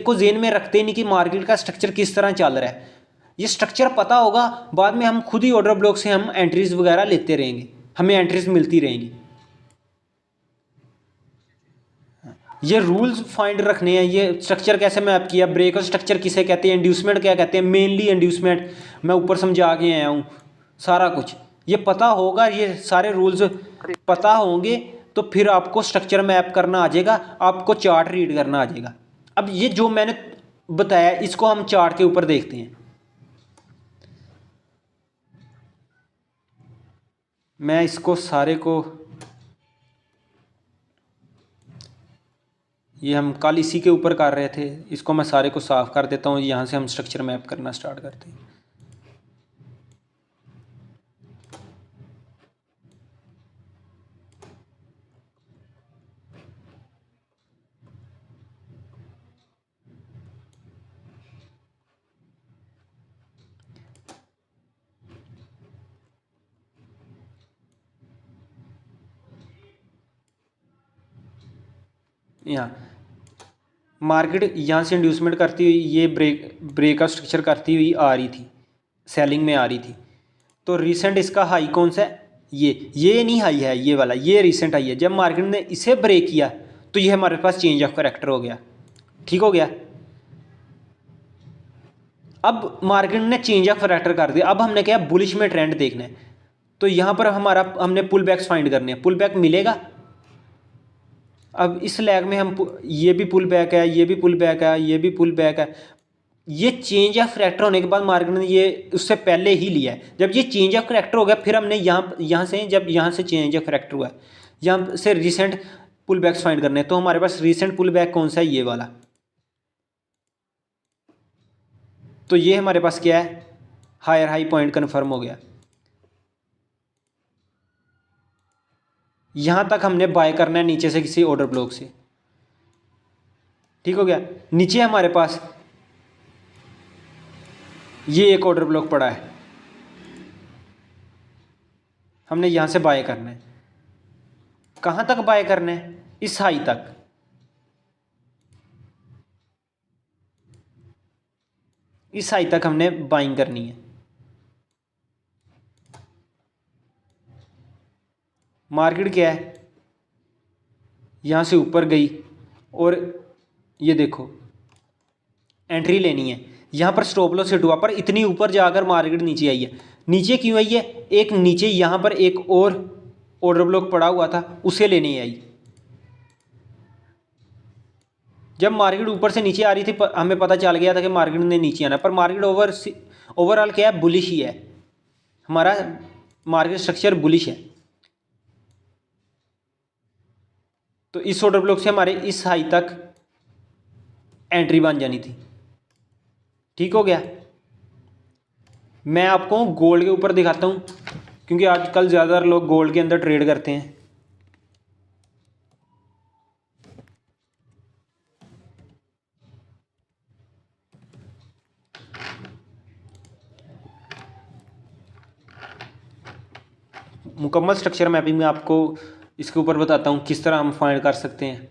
Speaker 1: को जेन में रखते नहीं कि मार्केट का स्ट्रक्चर किस तरह चल रहा है। ये स्ट्रक्चर पता होगा, बाद में हम खुद ही ऑर्डर ब्लॉक से हम एंट्रीज वगैरह लेते रहेंगे, हमें एंट्रीज मिलती रहेंगी। ये रूल्स फाइंड रखने हैं, ये स्ट्रक्चर कैसे मैप किया, ब्रेक और स्ट्रक्चर किसे कहते हैं, इंड्यूसमेंट क्या कहते हैं, मेनली इंड्यूसमेंट मैं ऊपर समझा के आया हूँ। सारा कुछ ये पता होगा, ये सारे रूल्स पता होंगे तो फिर आपको स्ट्रक्चर मैप करना आ जाएगा, आपको चार्ट रीड करना आ जाएगा। अब ये जो मैंने बताया इसको हम चार्ट के ऊपर देखते हैं। मैं इसको सारे को, ये हम कल इसी के ऊपर कर रहे थे, इसको मैं सारे को साफ कर देता हूँ। यहाँ से हम स्ट्रक्चर मैप करना स्टार्ट करते हैं। यहाँ मार्केट यहाँ से इंड्यूसमेंट करती हुई ये ब्रेक का स्ट्रक्चर करती हुई आ रही थी, सेलिंग में आ रही थी। तो रिसेंट इसका हाई कौन सा है, ये नहीं हाई है, ये वाला, ये रिसेंट हाई है। जब मार्केट ने इसे ब्रेक किया तो ये हमारे पास चेंज ऑफ करैक्टर हो गया, ठीक हो गया। अब मार्केट ने चेंज ऑफ करैक्टर कर दिया, अब हमने क्या बुलिश में ट्रेंड देखना है। तो यहाँ पर हमने पुल बैक्स फाइंड करने हैं, पुल बैक मिलेगा। अब इस लैग में हम ये भी पुल बैक है, ये भी पुल बैक है, ये भी पुल बैक है। ये चेंज ऑफ करैक्टर होने के बाद मार्केट ने ये उससे पहले ही लिया है। जब ये चेंज ऑफ करैक्टर हो गया फिर हमने यहाँ से, जब यहाँ से चेंज ऑफ करैक्टर हुआ है, यहाँ से रिसेंट पुल बैक्स फाइंड करने हैं। तो हमारे पास रिसेंट पुल बैक कौन सा है, ये वाला। तो ये हमारे पास क्या है, हायर हाई पॉइंट कन्फर्म हो गया। यहाँ तक हमने बाय करना है नीचे से किसी ऑर्डर ब्लॉक से, ठीक हो गया। नीचे हमारे पास ये एक ऑर्डर ब्लॉक पड़ा है, हमने यहाँ से बाय करना है। कहाँ तक बाय करना है, इस हाई तक। इस हाई तक हमने बाइंग करनी है। मार्केट क्या है, यहाँ से ऊपर गई और ये देखो एंट्री लेनी है। यहाँ पर स्टॉप लॉस हिट हुआ, पर इतनी ऊपर जाकर मार्केट नीचे आई है। नीचे क्यों आई है, एक नीचे यहाँ पर एक और ऑर्डर ब्लॉक पड़ा हुआ था, उसे लेने आई। जब मार्केट ऊपर से नीचे आ रही थी हमें पता चल गया था कि मार्केट ने नीचे आना, पर मार्केट ओवरऑल क्या है, बुलिश ही है। हमारा मार्केट स्ट्रक्चर बुलिश है। तो इस ऑर्डर ब्लॉक से हमारे इस हाई तक एंट्री बन जानी थी। ठीक हो गया। मैं आपको गोल्ड के ऊपर दिखाता हूँ, क्योंकि आजकल ज़्यादातर लोग गोल्ड के अंदर ट्रेड करते हैं। मुकम्मल स्ट्रक्चर मैपिंग में आपको इसके ऊपर बताता हूँ किस तरह हम फाइंड कर सकते हैं।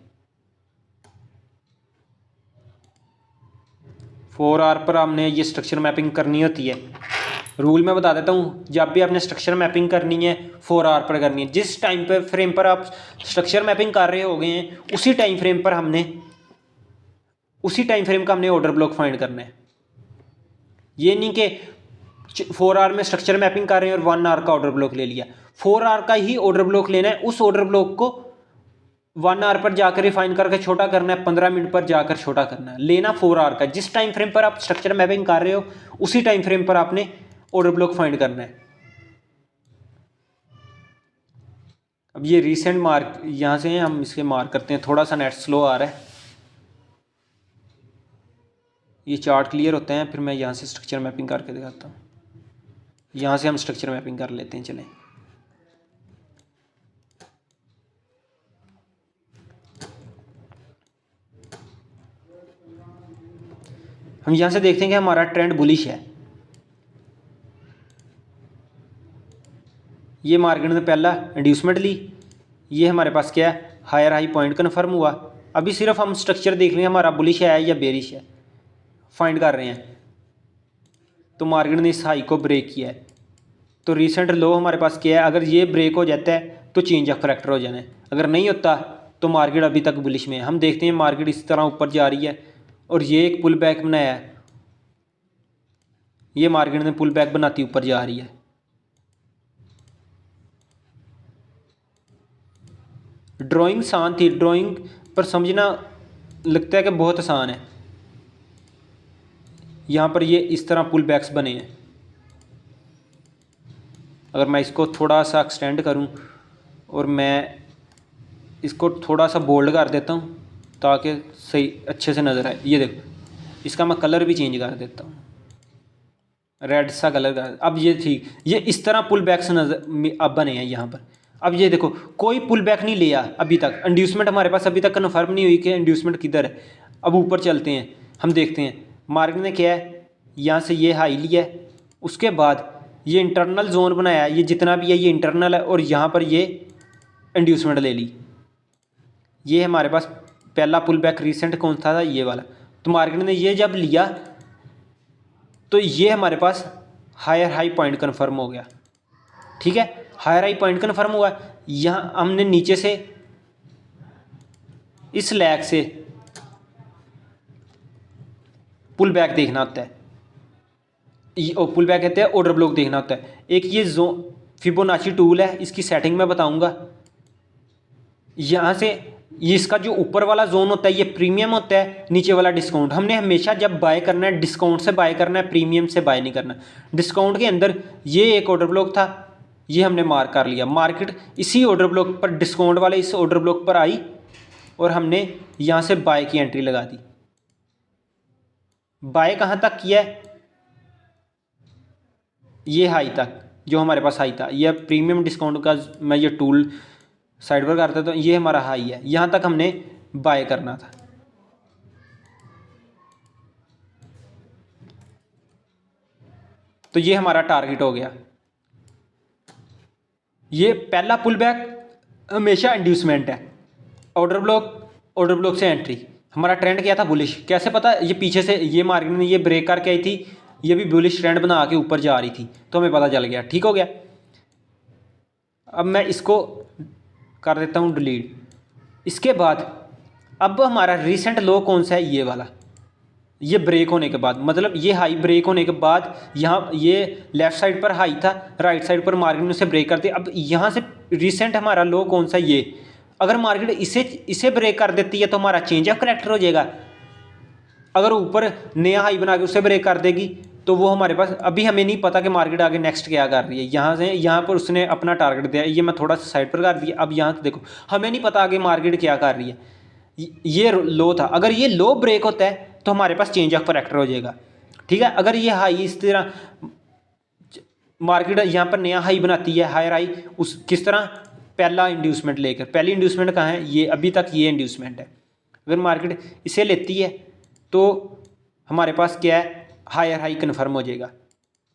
Speaker 1: 4R पर हमने ये स्ट्रक्चर मैपिंग करनी होती है। रूल मैं बता देता हूँ, जब भी आपने स्ट्रक्चर मैपिंग करनी है 4R पर करनी है। जिस टाइम पर फ्रेम पर आप स्ट्रक्चर मैपिंग कर रहे हो गए हैं, उसी टाइम फ्रेम का हमने ऑर्डर ब्लॉक फाइंड करना है। ये नहीं कि 4R में स्ट्रक्चर मैपिंग कर रहे हैं और 1R का ऑर्डर ब्लॉक ले लिया। 4R का ही ऑर्डर ब्लॉक लेना है, उस ऑर्डर ब्लॉक को 1R पर जाकर रिफाइन करके छोटा करना है, 15 मिनट पर जाकर छोटा करना है। लेना 4R का, जिस टाइम फ्रेम पर आप स्ट्रक्चर मैपिंग कर रहे हो उसी टाइम फ्रेम पर आपने ऑर्डर ब्लॉक फाइंड करना है। अब ये रीसेंट मार्क यहाँ से हम इसके मार्क करते हैं। थोड़ा सा नेट स्लो आ रहा है, ये चार्ट क्लियर होते हैं, फिर मैं यहाँ से स्ट्रक्चर मैपिंग करके दिखाता हूँ। यहाँ से हम स्ट्रक्चर मैपिंग कर लेते हैं। चलें, हम यहाँ से देखते हैं कि हमारा ट्रेंड बुलिश है। ये मार्केट ने पहला इंड्यूसमेंट ली, ये हमारे पास क्या है, हायर हाई पॉइंट कन्फर्म हुआ। अभी सिर्फ हम स्ट्रक्चर देख रहे हैं हमारा बुलिश है या बेरिश है, फाइंड कर रहे हैं। तो मार्केट ने इस हाई को ब्रेक किया है, तो रीसेंट लो हमारे पास क्या है, अगर ये ब्रेक हो जाता है तो चेंज ऑफ करेक्टर हो जाना है, अगर नहीं होता तो मार्केट अभी तक बुलिश में है। हम देखते हैं मार्केट इस तरह ऊपर जा रही है और ये एक पुल बैक बनाया है, ये मार्केट ने पुल बैक बनाती ऊपर जा रही है। ड्राइंग आसान थी, ड्राइंग पर समझना लगता है कि बहुत आसान है। यहाँ पर ये इस तरह पुल बैक्स बने हैं। अगर मैं इसको थोड़ा सा एक्सटेंड करूँ और मैं इसको थोड़ा सा बोल्ड कर देता हूँ ताकि सही अच्छे से नज़र आए। ये देखो, इसका मैं कलर भी चेंज कर देता हूँ, रेड सा कलर कर। अब ये ठीक, ये इस तरह पुल बैक्स नज़र अब बने हैं यहाँ पर। अब ये देखो, कोई पुल बैक नहीं लिया अभी तक। इंड्यूसमेंट हमारे पास अभी तक कन्फर्म नहीं हुई कि इंड्यूसमेंट किधर है। अब ऊपर चलते हैं, हम देखते हैं मार्केट ने क्या है, यहाँ से ये हाई लिया है, उसके बाद ये इंटरनल जोन बनाया है, ये जितना भी है ये इंटरनल है, और यहाँ पर ये इंड्यूसमेंट ले ली। ये हमारे पास पहला पुल बैक रीसेंट कौन था ये वाला। तो मार्केट ने ये जब लिया तो ये हमारे पास हायर हाई पॉइंट कन्फर्म हो गया। ठीक है, हायर हाई पॉइंट कन्फर्म हुआ। यहाँ हमने नीचे से इस लैग से पुल बैक देखना होता है, पुल बैक कहते हैं, ऑर्डर ब्लॉक देखना होता है। एक ये फिबोनाची टूल है, इसकी सेटिंग मैं बताऊंगा। यहाँ से ये इसका जो ऊपर वाला जोन होता है ये प्रीमियम होता है, नीचे वाला डिस्काउंट। हमने हमेशा जब बाय करना है डिस्काउंट से बाय करना है, प्रीमियम से बाय नहीं करना। डिस्काउंट के अंदर ये एक ऑर्डर ब्लॉक था, ये हमने मार्क कर लिया। मार्केट इसी ऑर्डर ब्लॉक पर, डिस्काउंट वाले इस ऑर्डर ब्लॉक पर आई और हमने यहाँ से बाय की एंट्री लगा दी। बाय कहाँ तक किया है, ये हाई तक, जो हमारे पास हाई था। ये प्रीमियम डिस्काउंट का मैं ये टूल साइड पर करता, तो ये हमारा हाई है, यहाँ तक हमने बाय करना था। तो ये हमारा टारगेट हो गया। ये पहला पुल बैक हमेशा इंड्यूसमेंट है, ऑर्डर ब्लॉक से एंट्री। हमारा ट्रेंड क्या था, बुलिश। कैसे पता, ये पीछे से ये मार्केट ने ये ब्रेक करके आई थी, ये भी बुलिश ट्रेंड बना के ऊपर जा रही थी, तो हमें पता चल गया। ठीक हो गया। अब मैं इसको कर देता हूँ डिलीट। इसके बाद अब हमारा रीसेंट लो कौन सा है, ये वाला। ये ब्रेक होने के बाद, मतलब ये हाई ब्रेक होने के बाद, यहाँ ये लेफ़्ट साइड पर हाई था, राइट साइड पर मार्केट ने उसे ब्रेक कर दिया। अब यहाँ से रीसेंट हमारा लो कौन सा, ये। अगर मार्केट इसे ब्रेक कर देती है तो हमारा चेंज ऑफ करेक्टर हो जाएगा। अगर ऊपर नया हाई बना के उसे ब्रेक कर देगी तो वो हमारे पास, अभी हमें नहीं पता कि मार्केट आगे नेक्स्ट क्या कर रही है। यहाँ पर उसने अपना टारगेट दिया, ये मैं थोड़ा सा साइड पर कर दिया। अब यहाँ से देखो, हमें नहीं पता आगे मार्केट क्या कर रही है। ये लो था, अगर ये लो ब्रेक होता है तो हमारे पास चेंज ऑफ करैक्टर हो जाएगा। ठीक है, अगर ये हाई इस तरह मार्केट यहाँ पर नया हाई बनाती है, हायर हाई, उस किस तरह पहला इंड्यूसमेंट लेकर, पहली इंड्यूसमेंट कहाँ है, ये अभी तक ये इंड्यूसमेंट है। अगर मार्केट इसे लेती है तो हमारे पास क्या है, हायर हाई कन्फर्म हो जाएगा,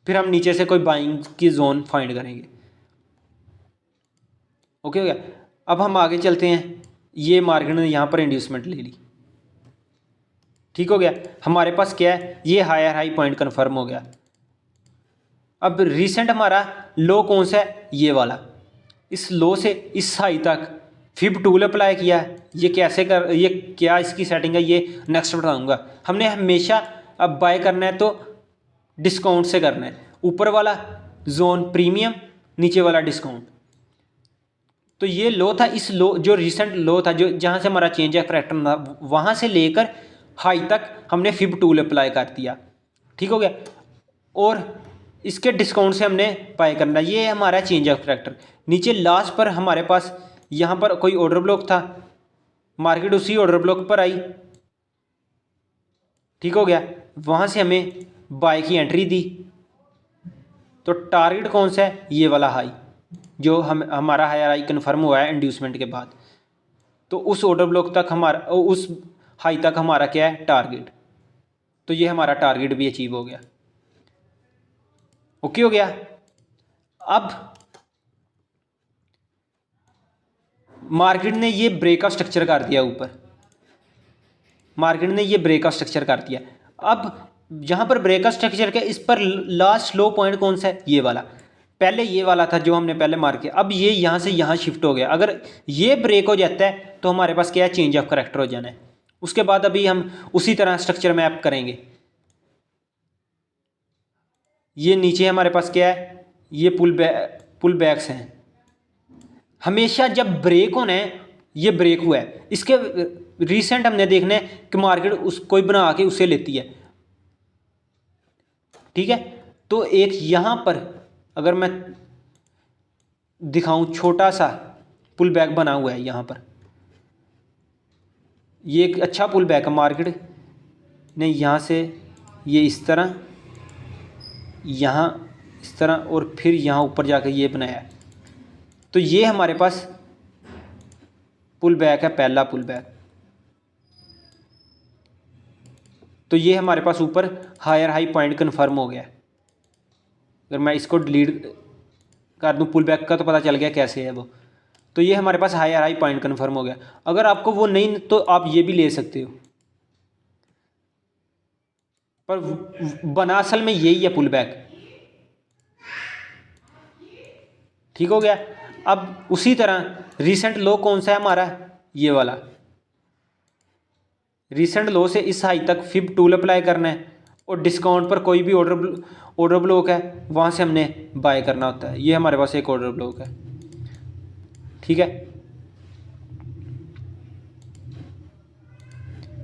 Speaker 1: फिर हम नीचे से कोई बाइंग की जोन फाइंड करेंगे। ओके हो गया। अब हम आगे चलते हैं, ये मार्केट ने यहाँ पर इंड्यूसमेंट ले ली, ठीक हो गया, हमारे पास क्या है, ये हायर हाई पॉइंट कन्फर्म हो गया। अब रिसेंट हमारा लो कौन सा है, ये वाला, इस लो से इस हाई तक फिब टूल अप्लाई किया है। ये कैसे कर, ये क्या इसकी सेटिंग है, ये नेक्स्ट बताऊंगा। हमने हमेशा अब बाय करना है तो डिस्काउंट से करना है, ऊपर वाला जोन प्रीमियम, नीचे वाला डिस्काउंट। तो ये लो था, इस लो जो रिसेंट लो था, जो जहाँ से हमारा चेंज ऑफ करैक्टर था, वहाँ से लेकर हाई तक हमने फिब टूल अप्लाई कर दिया, ठीक हो गया, और इसके डिस्काउंट से हमने बाय करना, ये हमारा चेंज ऑफ करैक्टर। नीचे लास्ट पर हमारे पास यहाँ पर कोई ऑर्डर ब्लॉक था, मार्केट उसी ऑर्डर ब्लॉक पर आई, ठीक हो गया, वहाँ से हमें बाय की एंट्री दी। तो टारगेट कौन सा है, ये वाला हाई, जो हमारा हायर हाई कन्फर्म हुआ है इंड्यूसमेंट के बाद, तो उस ऑर्डर ब्लॉक तक हमारा, उस हाई तक हमारा क्या है, टारगेट। तो ये हमारा टारगेट भी अचीव हो गया, ओके हो गया। अब मार्केट ने ये ब्रेक का स्ट्रक्चर कर दिया, ऊपर मार्केट ने ये ब्रेक का स्ट्रक्चर कर दिया। अब जहाँ पर ब्रेक का स्ट्रक्चर के इस पर लास्ट लो पॉइंट कौन सा है, ये वाला, पहले ये वाला था जो हमने पहले मार्क किया, अब ये यहाँ से यहाँ शिफ्ट हो गया। अगर ये ब्रेक हो जाता है तो हमारे पास क्या है, चेंज ऑफ करैक्टर हो जाना है। उसके बाद अभी हम उसी तरह स्ट्रक्चर मैप करेंगे। ये नीचे हमारे पास क्या है, ये पुल बैक्स हैं। हमेशा जब ब्रेक होना है, ये ब्रेक हुआ है, इसके रिसेंट हमने देखना है कि मार्केट उस कोई बना के उसे लेती है, ठीक है। तो एक यहाँ पर अगर मैं दिखाऊं, छोटा सा पुल बैक बना हुआ है यहाँ पर, ये एक अच्छा पुल बैक है। मार्केट ने यहाँ से ये इस तरह, यहाँ इस तरह, और फिर यहाँ ऊपर जाकर ये बनाया है। तो ये हमारे पास पुल बैक है, पहला पुल बैक। तो ये हमारे पास ऊपर हायर हाई पॉइंट कन्फर्म हो गया। अगर मैं इसको डिलीट कर दूं पुल बैक का, तो पता चल गया कैसे है वो। तो ये हमारे पास हायर हाई पॉइंट कन्फर्म हो गया। अगर आपको वो नहीं, तो आप ये भी ले सकते हो, पर बना असल में यही है पुल बैक, ठीक हो गया। अब उसी तरह रिसेंट लो कौन सा है हमारा, ये वाला, रिसेंट लो से इस हाई तक फिब टूल अप्लाई करना है, और डिस्काउंट पर कोई भी ऑर्डर ब्लॉक है वहाँ से हमने बाय करना होता है। ये हमारे पास एक ऑर्डर ब्लॉक है, ठीक है।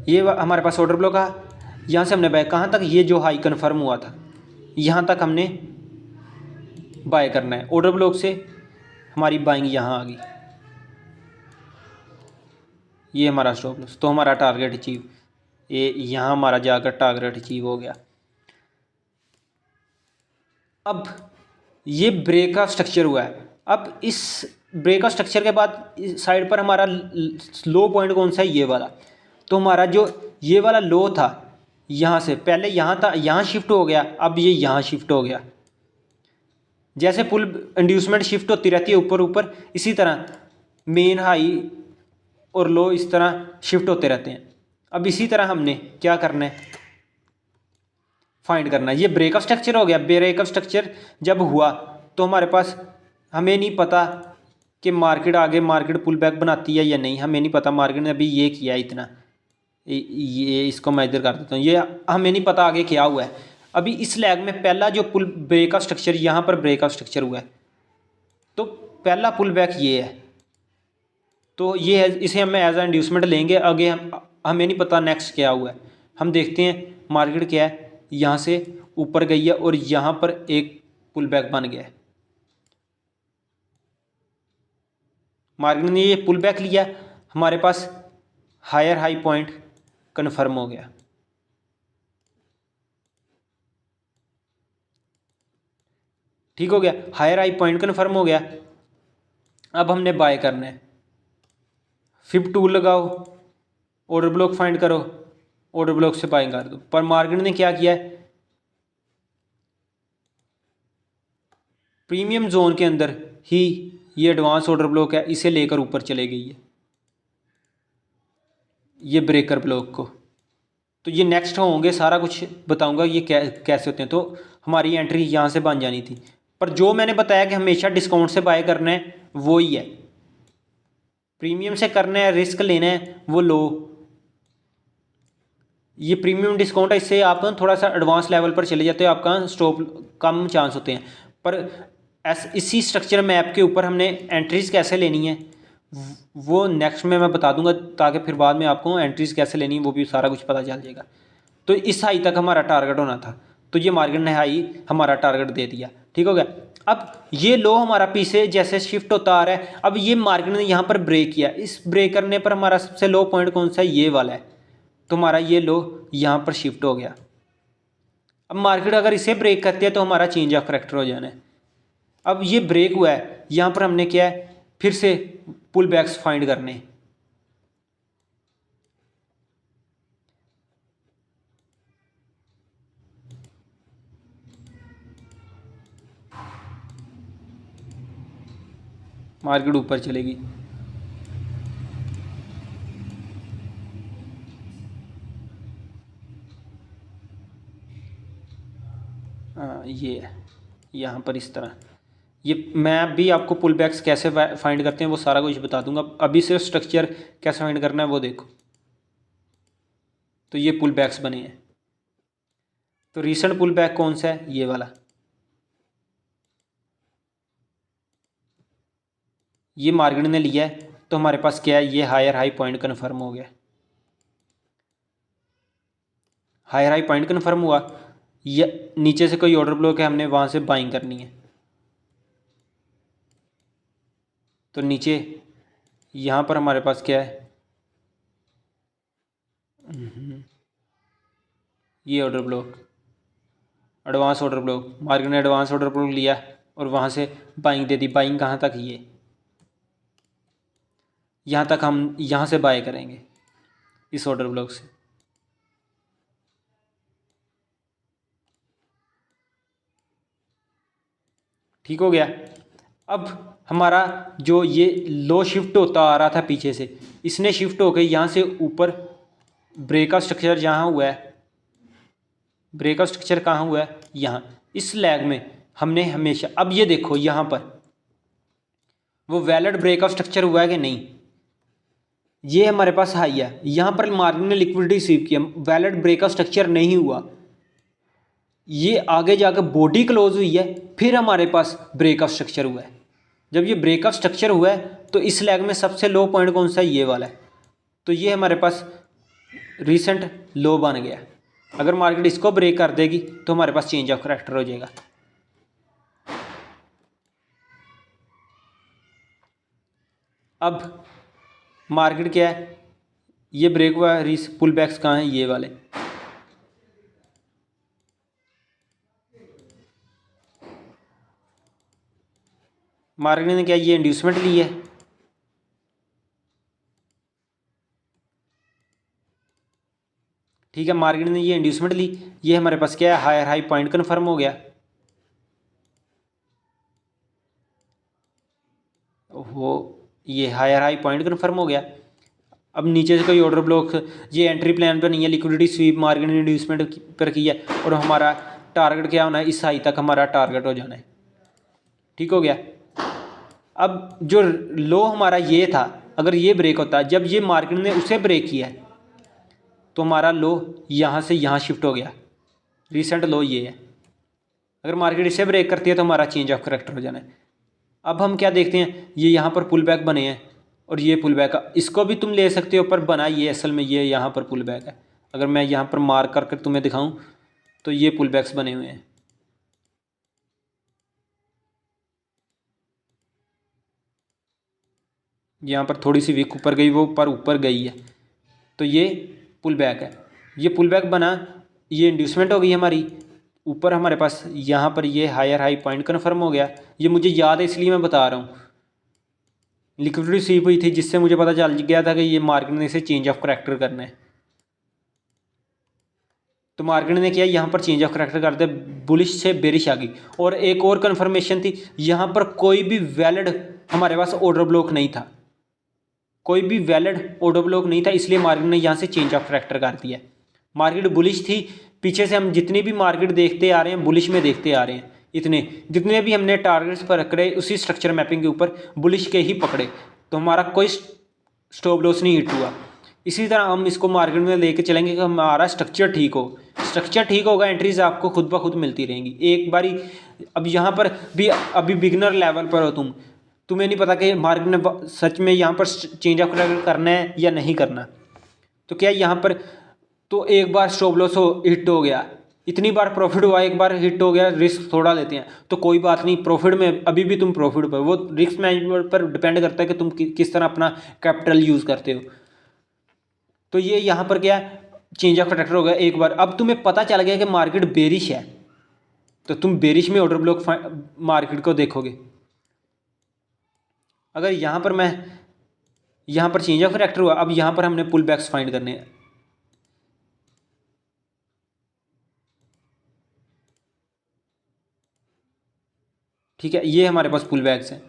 Speaker 1: ये हमारे पास ऑर्डर ब्लॉक है, यहाँ से हमने बाय, कहाँ तक, ये जो हाई कन्फर्म हुआ था यहाँ तक हमने बाय करना है। ऑर्डर ब्लॉक से हमारी बाइंग यहाँ आ गई, ये हमारा स्टॉप लॉस। तो हमारा टारगेट अचीव, ये यहाँ हमारा जाकर टारगेट अचीव हो गया। अब ये ब्रेक का स्ट्रक्चर हुआ है। अब इस ब्रेक का स्ट्रक्चर के बाद इस साइड पर हमारा लो पॉइंट कौन सा है, ये वाला। तो हमारा जो ये वाला लो था, यहाँ से पहले यहाँ था, यहाँ शिफ्ट हो गया, अब ये यहाँ शिफ्ट हो गया। जैसे पुल इंड्यूसमेंट शिफ्ट होती रहती है ऊपर ऊपर, इसी तरह मेन हाई और लो इस तरह शिफ्ट होते रहते हैं। अब इसी तरह हमने क्या करना है, फाइंड करना है। ये ब्रेक ऑफ स्ट्रक्चर हो गया। ब्रेक ऑफ स्ट्रक्चर जब हुआ तो हमारे पास, हमें नहीं पता कि मार्केट आगे मार्केट पुल बैक बनाती है या नहीं, हमें नहीं पता। मार्केट ने अभी ये किया इतना, ये इसको मैं इधर कर देता हूँ, ये हमें नहीं पता आगे क्या हुआ है। अभी इस लैग में पहला जो पुल ब्रेक ऑफ स्ट्रक्चर, यहाँ पर ब्रेक ऑफ स्ट्रक्चर हुआ है, तो पहला पुल बैक ये है। तो ये है, इसे हम एज ए इंड्यूसमेंट लेंगे। आगे हमें नहीं पता नेक्स्ट क्या हुआ है। हम देखते हैं मार्केट क्या है, यहाँ से ऊपर गई है और यहाँ पर एक पुल बैक बन गया है। मार्केट ने ये पुल बैक लिया, हमारे पास हायर हाई पॉइंट कन्फर्म हो गया। ठीक हो गया, हायर हाई पॉइंट कन्फर्म हो गया। अब हमने बाय करना है। फिब टूल लगाओ, ऑर्डर ब्लॉक फाइंड करो, ऑर्डर ब्लॉक से बाइंग कर दो। पर मार्केट ने क्या किया है, प्रीमियम जोन के अंदर ही ये एडवांस ऑर्डर ब्लॉक है, इसे लेकर ऊपर चले गई है, ये ब्रेकर ब्लॉक को। तो ये नेक्स्ट होंगे, सारा कुछ बताऊंगा ये कैसे होते हैं। तो हमारी एंट्री यहाँ से बन जानी थी, पर जो मैंने बताया कि हमेशा डिस्काउंट से बाय करना है वो ही है। प्रीमियम से करना है, रिस्क लेना है वो लो। ये प्रीमियम डिस्काउंट है, इससे आप थोड़ा सा एडवांस लेवल पर चले जाते हो, आपका स्टॉप कम चांस होते हैं। पर इसी स्ट्रक्चर मैप के ऊपर हमने एंट्रीज कैसे लेनी है वो नेक्स्ट में मैं बता दूंगा, ताकि फिर बाद में आपको एंट्रीज कैसे लेनी है वो भी सारा कुछ पता चल जाएगा। तो इस हाई तक हमारा टारगेट होना था, तो ये मार्केट ने हाई हमारा टारगेट दे दिया। ठीक हो गया। अब ये लो हमारा पीछे जैसे शिफ्ट होता आ रहा है, अब ये मार्केट ने यहाँ पर ब्रेक किया, इस ब्रेक करने पर हमारा सबसे लो पॉइंट कौन सा है, ये वाला है। तो हमारा ये लो यहाँ पर शिफ्ट हो गया। अब मार्केट अगर इसे ब्रेक करती है तो हमारा चेंज ऑफ करेक्टर हो जाना है। अब ये ब्रेक हुआ है, यहाँ पर हमने क्या है, फिर से पुल बैक्स फाइंड करने। मार्केट ऊपर चलेगी, हाँ ये है यहाँ पर इस तरह। ये मैं भी आपको पुल बैक्स कैसे फाइंड करते हैं वो सारा कुछ बता दूंगा। अभी सिर्फ स्ट्रक्चर कैसे फाइंड करना है वो देखो। तो ये पुल बैक्स बने हैं। तो रीसेंट पुल बैक कौन सा है, ये वाला। ये मार्केट ने लिया है, तो हमारे पास क्या है, ये हायर हाई पॉइंट कन्फर्म हो गया। हायर हाई पॉइंट कन्फर्म हुआ, ये नीचे से कोई ऑर्डर ब्लॉक है, हमने वहाँ से बाइंग करनी है। तो नीचे यहाँ पर हमारे पास क्या है, ये order block, advance order block. Market ने एडवांस ऑर्डर ब्लॉक लिया और वहाँ से बाइंग दे दी। बाइंग कहाँ तक, ये यहाँ तक हम यहाँ से बाय करेंगे इस ऑर्डर ब्लॉक से। ठीक हो गया। अब हमारा जो ये लो शिफ्ट होता आ रहा था पीछे से, इसने शिफ्ट होकर यहाँ से ऊपर ब्रेकआउट स्ट्रक्चर जहाँ हुआ है, ब्रेकआउट स्ट्रक्चर कहाँ हुआ है, यहाँ इस लैग में हमने हमेशा। अब ये देखो यहाँ पर वो वैलिड ब्रेकआउट स्ट्रक्चर हुआ है कि नहीं, ये हमारे पास हाई है। यहाँ पर मार्केट ने लिक्विडिटी स्वीप किया, वैलिड ब्रेकआउट स्ट्रक्चर नहीं हुआ, ये आगे जाकर बॉडी क्लोज हुई है, फिर हमारे पास ब्रेकआउट स्ट्रक्चर हुआ है। जब ये ब्रेकआउट स्ट्रक्चर हुआ है तो इस लैग में सबसे लो पॉइंट कौन सा है, ये वाला है। तो ये हमारे पास रीसेंट लो बन गया। अगर मार्केट इसको ब्रेक कर देगी तो हमारे पास चेंज ऑफ करैक्टर हो जाएगा। अब मार्केट क्या है, ये ब्रेक हुआ, पुल बैक्स कहाँ हैं, ये वाले। मार्केट ने क्या, ये इंड्यूसमेंट ली है, ठीक है। मार्केट ने ये इंड्यूसमेंट ली, ये हमारे पास क्या है, हायर हाई पॉइंट कन्फर्म हो गया। वो ये हायर हाई पॉइंट कन्फर्म हो गया। अब नीचे से कोई ऑर्डर ब्लॉक, ये एंट्री प्लान पर नहीं है, लिक्विडिटी स्वीप मार्केट ने इंड्यूसमेंट पर की है, और हमारा टारगेट क्या होना है, इस हाई तक हमारा टारगेट हो जाना है। ठीक हो गया। अब जो लो हमारा ये था, अगर ये ब्रेक होता, जब ये मार्केट ने उसे ब्रेक किया है तो हमारा लो यहाँ से यहाँ शिफ्ट हो गया। रीसेंट लो ये है, अगर मार्केट इसे ब्रेक करती है तो हमारा चेंज ऑफ करेक्टर हो जाना है। अब हम क्या देखते हैं, ये यहाँ पर पुल बैक बने हैं, और ये पुल बैक, इसको भी तुम ले सकते हो, पर बना ये असल में ये यहाँ पर पुल बैक है। अगर मैं यहाँ पर मार्क करके तुम्हें दिखाऊँ तो ये पुल बैक्स बने हुए हैं। यहाँ पर थोड़ी सी वीक ऊपर गई, वो पर ऊपर गई है, तो ये पुल बैक है, ये पुल बैक बना, ये इंड्यूसमेंट हो गई हमारी। ऊपर हमारे पास यहाँ पर ये हायर हाई पॉइंट कन्फर्म हो गया, ये मुझे याद है इसलिए मैं बता रहा हूँ। लिक्विडिटी स्वीप हुई थी जिससे मुझे पता चल गया था कि ये मार्केट ने इसे चेंज ऑफ करैक्टर करना है। तो मार्केट ने किया, यहाँ पर चेंज ऑफ करैक्टर कर दिया, बुलिश से बेरिश आ गई। और एक और कन्फर्मेशन थी, यहाँ पर कोई भी वैलिड हमारे पास ऑर्डर ब्लॉक नहीं था, कोई भी वैलिड ऑर्डर ब्लॉक नहीं था, इसलिए मार्केट ने यहाँ से चेंज ऑफ करैक्टर कर दिया। मार्केट बुलिश थी, पीछे से हम जितनी भी मार्केट देखते आ रहे हैं बुलिश में देखते आ रहे हैं, इतने जितने भी हमने टारगेट्स पर पकड़े उसी स्ट्रक्चर मैपिंग के ऊपर बुलिश के ही पकड़े, तो हमारा कोई स्टॉप लॉस नहीं हिट हुआ। इसी तरह हम इसको मार्केट में लेके चलेंगे कि हमारा स्ट्रक्चर ठीक हो, स्ट्रक्चर ठीक होगा, एंट्रीज आपको खुद ब खुद मिलती रहेंगी एक बारी। अब यहाँ पर भी अभी बिगनर लेवल पर हो तुम्हें नहीं पता कि मार्केट ने सच में यहाँ पर चेंज ऑफ करना है या नहीं करना, तो क्या यहाँ पर तो एक बार स्टॉप लॉस हिट हो गया, इतनी बार प्रॉफिट हुआ, एक बार हिट हो गया, रिस्क थोड़ा लेते हैं तो कोई बात नहीं, प्रॉफिट में अभी भी तुम प्रॉफिट पर, वो रिस्क मैनेजमेंट पर डिपेंड करता है कि तुम किस तरह अपना कैपिटल यूज़ करते हो। तो ये यहाँ पर क्या चेंज ऑफ करैक्टर हो गया एक बार। अब तुम्हें पता चल गया कि मार्केट बेरिश है, तो तुम बेरिश में ऑर्डर ब्लॉक मार्केट को देखोगे। अगर यहाँ पर यहाँ पर चेंज ऑफ करैक्टर हुआ, अब यहाँ पर हमने पुल बैक्स फाइंड करने हैं। ठीक है, ये हमारे पास पुल बैक्स हैं,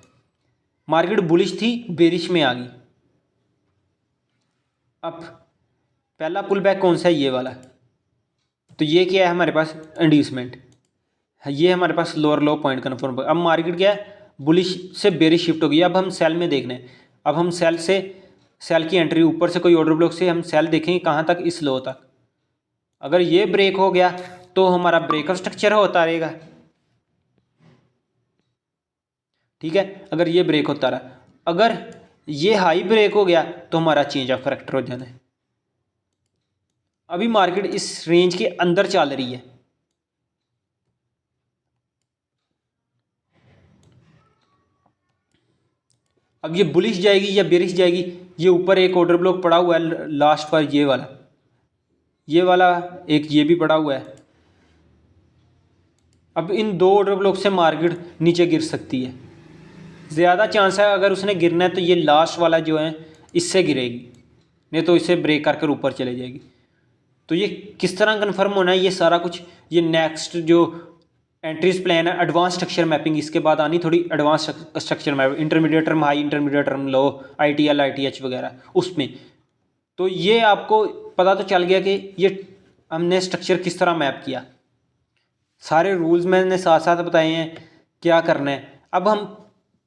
Speaker 1: मार्केट बुलिश थी बेरिश में आ गई। अब पहला पुल बैक कौन सा है, ये वाला, तो ये क्या है हमारे पास इंड्यूसमेंट, ये हमारे पास लोअर लो पॉइंट कन्फर्म। अब मार्केट क्या है बुलिश से बेरिश शिफ्ट हो गई। अब हम सेल में देखने, अब हम सेल की एंट्री ऊपर से कोई ऑर्डर ब्लॉक से हम सेल देखेंगे कहाँ तक, इस लो तक। अगर ये ब्रेक हो गया तो हमारा ब्रेकअप स्ट्रक्चर होता रहेगा, ठीक है। अगर ये ब्रेक होता रहा, अगर ये हाई ब्रेक हो गया तो हमारा चेंज ऑफ करैक्टर हो जाना है। अभी मार्केट इस रेंज के अंदर चल रही है, अब ये बुलिश जाएगी या बेरिश जाएगी। ये ऊपर एक ऑर्डर ब्लॉक पड़ा हुआ है लास्ट पर, ये वाला एक ये भी पड़ा हुआ है। अब इन दो ऑर्डर ब्लॉक से मार्केट नीचे गिर सकती है, ज़्यादा चांस है अगर उसने गिरना है तो ये लास्ट वाला जो है इससे गिरेगी, नहीं तो इसे ब्रेक कर ऊपर चले जाएगी। तो ये किस तरह कन्फर्म होना है ये सारा कुछ, ये नेक्स्ट जो एंट्रीज प्लान है एडवांस स्ट्रक्चर मैपिंग, इसके बाद आनी थोड़ी advance structure map, intermediate term high, intermediate term लो, ITL ITH वगैरह उसमें। तो ये आपको पता तो चल गया कि ये हमने स्ट्रक्चर किस तरह मैप किया, सारे रूल्स मैंने साथ साथ बताए हैं क्या करना है। अब हम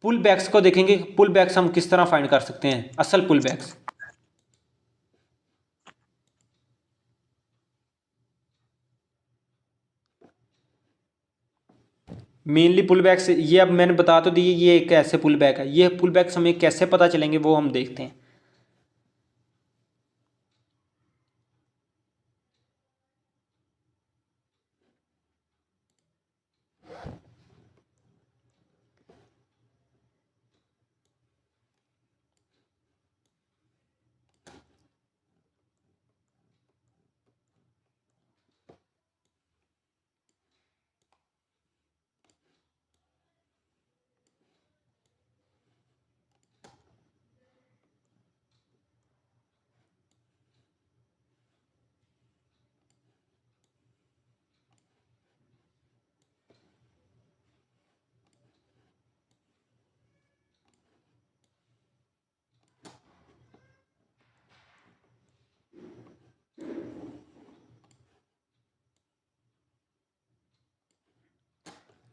Speaker 1: पुल बैक्स को देखेंगे, पुल बैक्स हम किस तरह फाइंड कर सकते हैं, असल पुल बैक्स। मेनली पुल बैक्स ये अब मैंने बता तो दी, ये एक ऐसे पुल बैक है, ये पुल बैक्स हमें कैसे पता चलेंगे वो हम देखते हैं।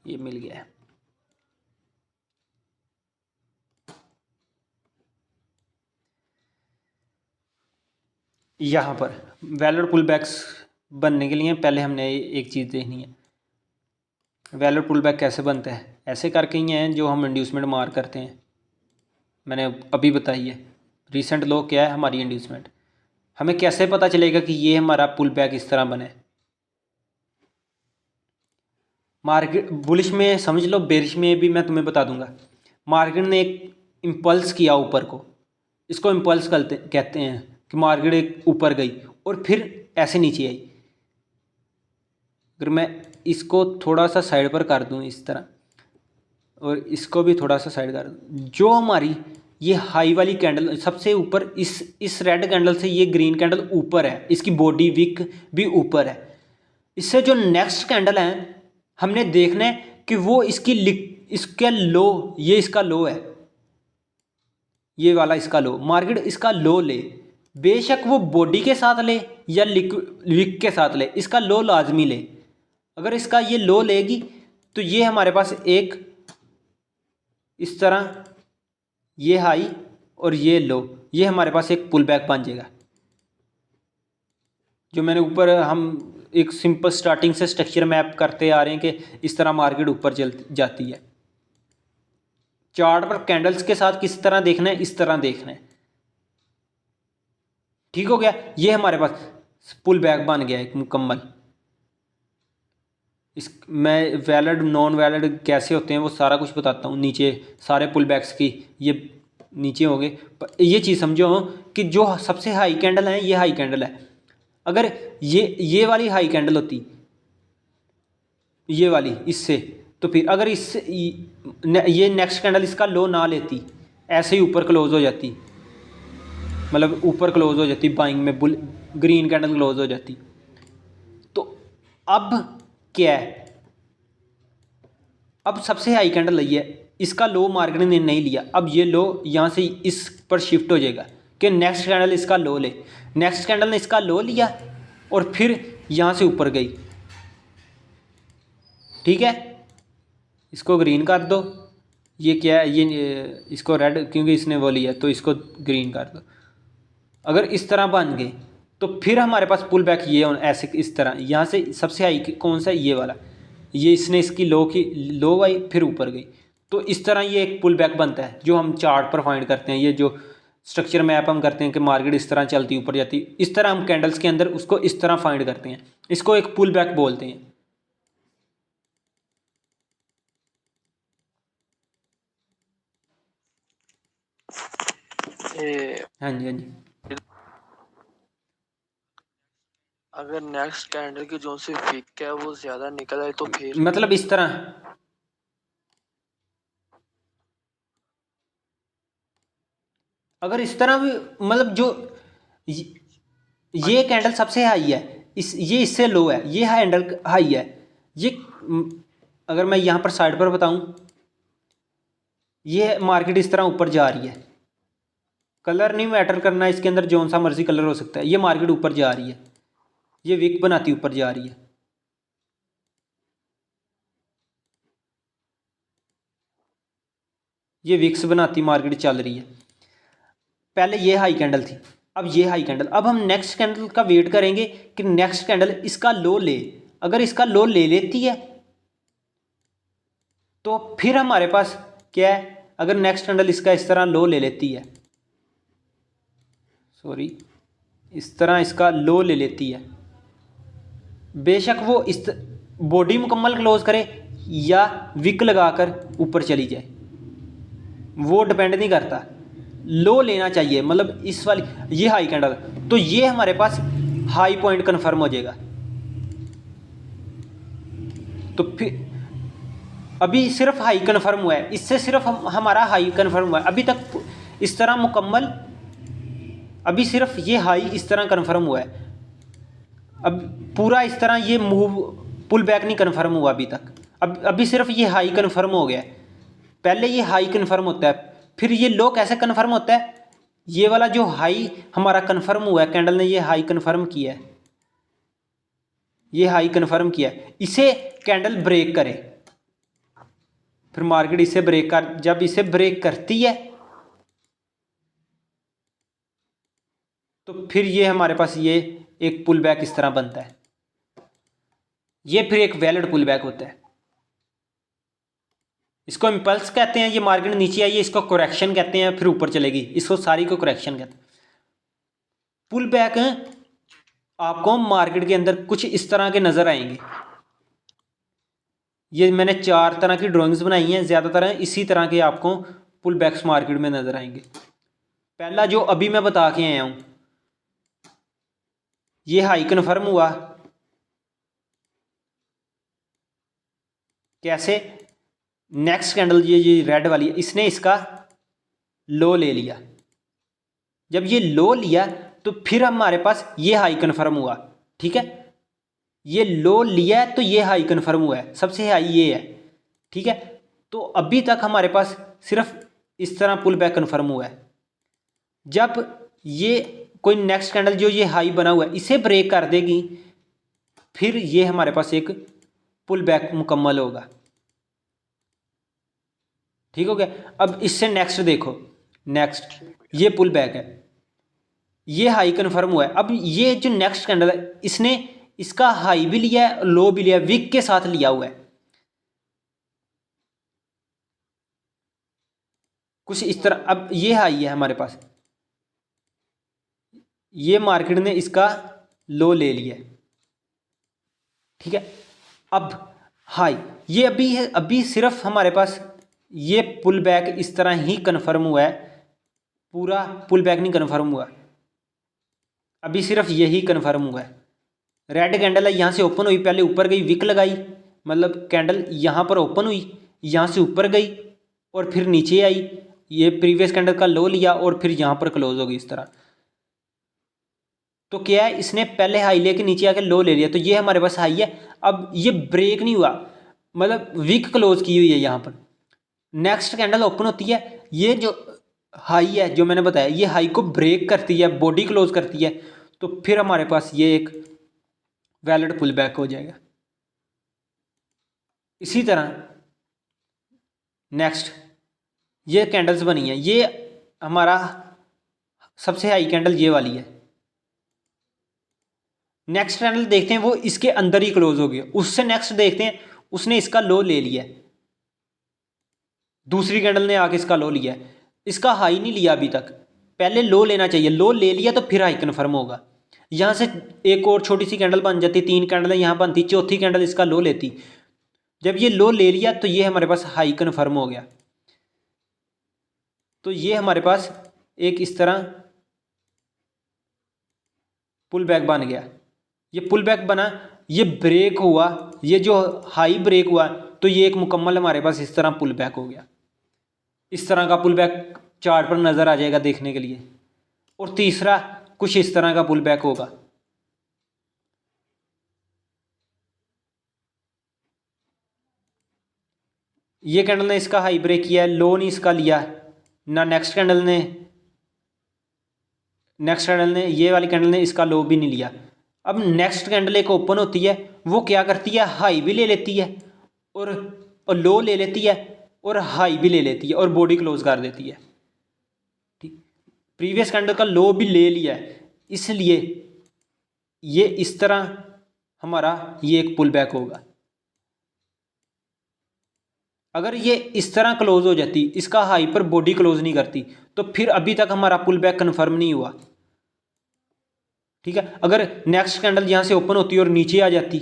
Speaker 1: ये मिल गया है, यहाँ पर वैलिड पुल बैक्स बनने के लिए पहले हमने एक चीज़ देखनी है, वैलिड पुल बैक कैसे बनता है। ऐसे करके ही हैं जो हम इंड्यूसमेंट मार करते हैं, मैंने अभी बताई है। रीसेंट लो क्या है हमारी इंड्यूसमेंट, हमें कैसे पता चलेगा कि ये हमारा पुल बैक इस तरह बने। मार्केट बुलिश में समझ लो, बेरिश में भी मैं तुम्हें बता दूंगा। मार्केट ने एक इम्पल्स किया ऊपर को, इसको इम्पल्स कहते हैं, कि मार्केट एक ऊपर गई और फिर ऐसे नीचे आई। अगर मैं इसको थोड़ा सा साइड पर कर दूं इस तरह, और इसको भी थोड़ा सा साइड कर दूं, जो हमारी ये हाई वाली कैंडल सबसे ऊपर, इस रेड कैंडल से ये ग्रीन कैंडल ऊपर है, इसकी बॉडी विक भी ऊपर है। इससे जो नेक्स्ट कैंडल है हमने देखना है कि वो इसका लो, ये इसका लो है, ये वाला इसका लो, मार्केट इसका लो ले, बेशक वो बॉडी के साथ ले या विक के साथ ले, इसका लो लाजमी ले। अगर इसका ये लो लेगी तो ये हमारे पास एक इस तरह ये हाई और ये लो, ये हमारे पास एक पुल बैक बन जाएगा। जो मैंने ऊपर हम एक सिंपल स्टार्टिंग से स्ट्रक्चर मैप करते आ रहे हैं कि इस तरह मार्केट ऊपर चल जाती है। चार्ट पर कैंडल्स के साथ किस तरह देखना है, इस तरह देखना है। ठीक हो गया। ये हमारे पास पुल बैक बन गया एक मुकम्मल। मैं वैलिड नॉन वैलिड कैसे होते हैं वो सारा कुछ बताता हूँ। नीचे सारे पुल बैक्स की ये नीचे हो गए। ये चीज़ समझो कि जो सबसे हाई कैंडल है ये हाई कैंडल है। अगर ये वाली हाई कैंडल होती, ये वाली इससे, तो फिर अगर इससे ये नेक्स्ट कैंडल इसका लो ना लेती, ऐसे ही ऊपर क्लोज हो जाती, मतलब ऊपर क्लोज हो जाती बाइंग में, ग्रीन कैंडल क्लोज हो जाती। तो अब क्या है, अब सबसे हाई कैंडल लगी है, इसका लो मार्केट ने नहीं लिया, अब ये लो यहाँ से इस पर शिफ्ट हो जाएगा कि नेक्स्ट कैंडल इसका लो ले। नेक्स्ट कैंडल ने इसका लो लिया और फिर यहाँ से ऊपर गई। ठीक है, इसको ग्रीन कर दो। ये क्या है, ये इसको रेड, क्योंकि इसने वो लिया तो इसको ग्रीन कर दो। अगर इस तरह बन गए तो फिर हमारे पास पुल बैक ये ऐसे इस तरह, यहाँ से सबसे हाई कौन सा, ये वाला, ये इसने इसकी लो आई फिर ऊपर गई। तो इस तरह ये एक पुल बैक बनता है जो हम चार्ट पर फाइंड करते हैं। ये जो स्ट्रक्चर मैप हम करते हैं कि मार्केट इस तरह चलती ऊपर जाती, इस तरह हम कैंडल्स के अंदर उसको इस तरह फाइंड करते हैं। इसको एक पुल बैक बोलते हैं। हाँ जी, हाँ जी।
Speaker 2: अगर नेक्स्ट कैंडल की जो सी विक है वो ज्यादा निकल आए तो फिर
Speaker 1: मतलब इस तरह, अगर इस तरह भी, मतलब जो ये कैंडल सबसे हाई है, ये इससे लो है, ये कैंडल हाई है। ये अगर मैं यहाँ पर साइड पर बताऊं, ये मार्केट इस तरह ऊपर जा रही है। कलर नहीं मैटर करना, इसके अंदर जौन सा मर्जी कलर हो सकता है। ये मार्केट ऊपर जा रही है, ये विक बनाती ऊपर जा रही है। ये विक्स बनाती मार्केट चल रही है। पहले ये हाई कैंडल थी, अब ये हाई कैंडल। अब हम नेक्स्ट कैंडल का वेट करेंगे कि नेक्स्ट कैंडल इसका लो ले। अगर इसका लो ले लेती है तो फिर हमारे पास क्या है, अगर नेक्स्ट कैंडल इसका इस तरह लो ले लेती है, सॉरी, इस तरह इसका लो ले लेती है, बेशक वो इस बॉडी मुकम्मल क्लोज करे या विक लगाकर ऊपर चली जाए, वो डिपेंड नहीं करता। लो लेना चाहिए, मतलब इस वाली ये हाई कैंडल, तो ये हमारे पास हाई पॉइंट कन्फर्म हो जाएगा। तो फिर अभी सिर्फ हाई कन्फर्म हुआ है, इससे सिर्फ हमारा हाई कन्फर्म हुआ है। अभी तक इस तरह मुकम्मल, अभी सिर्फ ये हाई इस तरह कन्फर्म हुआ है। अब पूरा इस तरह ये मूव पुल बैक नहीं कन्फर्म हुआ अभी तक। अभी सिर्फ ये हाई कन्फर्म हो गया है। पहले ये हाई कन्फर्म होता है, फिर ये लो कैसे कन्फर्म होता है, ये वाला जो हाई हमारा कन्फर्म हुआ है, कैंडल ने ये हाई कन्फर्म किया है, ये हाई कन्फर्म किया है, इसे कैंडल ब्रेक करे, फिर मार्केट इसे ब्रेक कर, जब इसे ब्रेक करती है तो फिर ये हमारे पास ये एक पुल बैक इस तरह बनता है। ये फिर एक वैलिड पुल बैक होता है। इसको इम्पल्स कहते हैं। ये मार्केट नीचे आई है, इसको करेक्शन कहते हैं, फिर ऊपर चलेगी, इसको सारी को करेक्शन कहते हैं। पुल बैक आपको मार्केट के अंदर कुछ इस तरह के नज़र आएंगे। ये मैंने 4 तरह की ड्राइंग्स बनाई हैं, ज़्यादातर इसी तरह के आपको पुल बैक्स मार्केट में नज़र आएंगे। पहला जो अभी मैं बता के आया हूँ, ये हाई कन्फर्म हुआ। कैसे? नेक्स्ट कैंडल ये रेड वाली इसने इसका लो ले लिया। जब ये लो लिया तो फिर हमारे पास ये हाई कन्फर्म हुआ। ठीक है, ये लो लिया है तो ये हाई कन्फर्म हुआ है, सबसे हाई ये है। ठीक है, तो अभी तक हमारे पास सिर्फ इस तरह पुल बैक कन्फर्म हुआ है। जब ये कोई नेक्स्ट कैंडल जो ये हाई बना हुआ है इसे ब्रेक कर देगी, फिर ये हमारे पास एक पुल बैक मुकम्मल होगा। ठीक हो गया। अब इससे नेक्स्ट देखो, नेक्स्ट ये पुल बैक है, ये हाई कन्फर्म हुआ है। अब ये जो नेक्स्ट कैंडल है इसने इसका हाई भी लिया है, लो भी लिया है, विक के साथ लिया हुआ है। कुछ इस तरह। अब ये हाई है हमारे पास, ये मार्केट ने इसका लो ले लिया है। ठीक है, अब हाई ये अभी है, अभी सिर्फ हमारे पास ये पुल बैक इस तरह ही कन्फर्म हुआ है, पूरा पुल बैक नहीं कन्फर्म हुआ, अभी सिर्फ यही कन्फर्म हुआ है। रेड कैंडल है, यहाँ से ओपन हुई, पहले ऊपर गई, विक लगाई, मतलब कैंडल यहाँ पर ओपन हुई, यहाँ से ऊपर गई और फिर नीचे आई, ये प्रीवियस कैंडल का लो लिया और फिर यहाँ पर क्लोज होगी इस तरह। तो क्या है, इसने पहले हाई लेके नीचे आके लो ले लिया, तो ये हमारे पास हाई है। अब ये ब्रेक नहीं हुआ, मतलब विक क्लोज की हुई है यहाँ पर। नेक्स्ट कैंडल ओपन होती है, ये जो हाई है जो मैंने बताया, ये हाई को ब्रेक करती है, बॉडी क्लोज करती है, तो फिर हमारे पास ये एक वैलिड पुल बैक हो जाएगा। इसी तरह नेक्स्ट ये कैंडल्स बनी है, ये हमारा सबसे हाई कैंडल ये वाली है। नेक्स्ट कैंडल देखते हैं वो इसके अंदर ही क्लोज हो गया, उससे नेक्स्ट देखते हैं उसने इसका लो ले लिया, दूसरी कैंडल ने आके इसका लो लिया, इसका हाई नहीं लिया अभी तक, पहले लो लेना चाहिए, लो ले लिया तो फिर हाई कन्फर्म होगा। यहाँ से एक और छोटी सी कैंडल बन जाती, 3 कैंडल यहाँ बनती, चौथी कैंडल इसका लो लेती, जब ये लो ले लिया तो ये हमारे पास हाई कन्फर्म हो गया। तो ये हमारे पास एक इस तरह पुल बैक बन गया। ये पुल बैक बना, ये ब्रेक हुआ, ये जो हाई ब्रेक हुआ तो ये एक मुकम्मल हमारे पास इस तरह पुल बैक हो गया। इस तरह का पुल बैक चार्ट पर नज़र आ जाएगा देखने के लिए। और तीसरा कुछ इस तरह का पुल बैक होगा। ये कैंडल ने इसका हाई ब्रेक किया है, लो नहीं इसका लिया ना, नेक्स्ट कैंडल ने ये वाली कैंडल ने इसका लो भी नहीं लिया। अब नेक्स्ट कैंडल एक ओपन होती है, वो क्या करती है, हाई भी ले लेती है और लो ले लेती है और हाई भी ले लेती है और बॉडी क्लोज कर देती है। ठीक, प्रीवियस कैंडल का लो भी ले लिया है, इसलिए ये इस तरह हमारा ये एक पुल बैक होगा। अगर ये इस तरह क्लोज हो जाती, इसका हाई पर बॉडी क्लोज नहीं करती, तो फिर अभी तक हमारा पुल बैक कन्फर्म नहीं हुआ। ठीक है, अगर नेक्स्ट कैंडल यहाँ से ओपन होती और नीचे आ जाती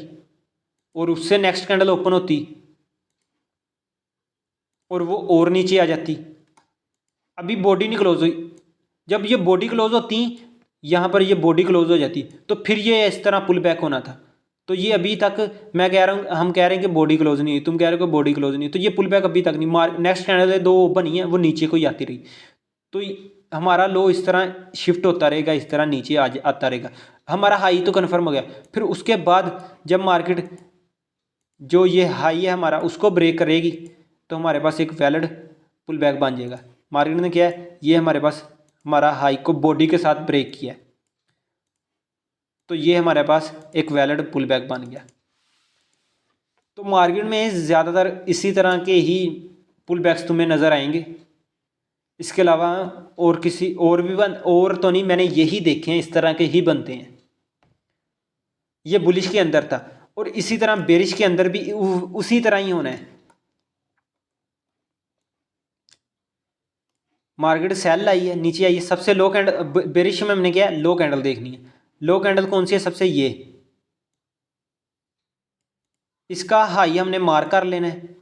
Speaker 1: और उससे नेक्स्ट कैंडल ओपन होती और वो और नीचे आ जाती, अभी बॉडी नहीं क्लोज हुई, जब ये बॉडी क्लोज होती यहाँ पर ये बॉडी क्लोज हो जाती, तो फिर ये इस तरह पुल बैक होना था। तो ये अभी तक मैं कह रहा हूँ, हम कह रहे हैं कि बॉडी क्लोज नहीं हुई, तुम कह रहे हो कि बॉडी क्लोज नहीं, तो ये पुल बैक अभी तक नहीं। नेक्स्ट कैंडल दो बनी है, वो नीचे को ही आती रही, तो हमारा लो इस तरह शिफ्ट होता रहेगा, इस तरह नीचे आता रहेगा। हमारा हाई तो कन्फर्म हो गया, फिर उसके बाद जब मार्केट जो ये हाई है हमारा उसको ब्रेक करेगी, तो हमारे पास एक वैलिड पुल बैक बन जाएगा। मार्केट ने क्या है, ये हमारे पास हमारा हाई को बॉडी के साथ ब्रेक किया, तो ये हमारे पास एक वैलिड पुल बैक बन गया। तो मार्केट में ज़्यादातर इसी तरह के ही पुल बैक्स तुम्हें नज़र आएंगे। इसके अलावा और किसी और भी और तो नहीं, मैंने यही देखे हैं, इस तरह के ही बनते हैं। ये बुलिश के अंदर था और इसी तरह बेरिश के अंदर भी उसी तरह ही होना है। मार्केट सेल आई है, नीचे आई है, सबसे लो कैंडल बेरिश में हमने क्या लो कैंडल देखनी है। लो कैंडल कौन सी है, सबसे ये, इसका हाई हमने मार्क कर लेना है।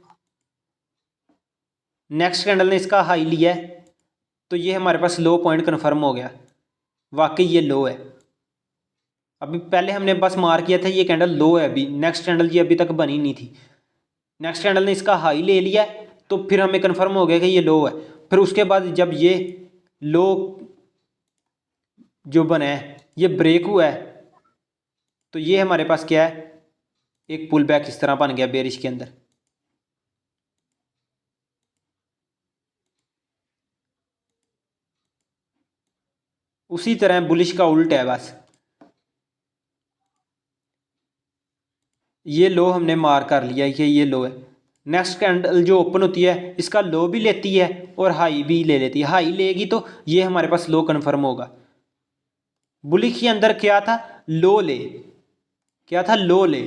Speaker 1: नेक्स्ट कैंडल ने इसका हाई लिया है, तो ये हमारे पास लो पॉइंट कन्फर्म हो गया, वाकई ये लो है। अभी पहले हमने बस मार किया था ये कैंडल लो है, अभी नेक्स्ट कैंडल ये अभी तक बनी नहीं थी। नेक्स्ट कैंडल ने इसका हाई ले लिया तो फिर हमें कंफर्म हो गया कि ये लो है। फिर उसके बाद जब ये लो जो बना है ये ब्रेक हुआ है तो ये हमारे पास क्या है, एक पुल बैक इस तरह बन गया बेरिश के अंदर। उसी तरह बुलिश का उल्ट है बस। ये लो हमने मार कर लिया कि ये लो है। नेक्स्ट कैंडल जो ओपन होती है इसका लो भी लेती है और हाई भी ले लेती है। हाई लेगी तो ये हमारे पास लो कन्फर्म होगा। बुलिश के अंदर क्या था, लो ले, क्या था, लो ले,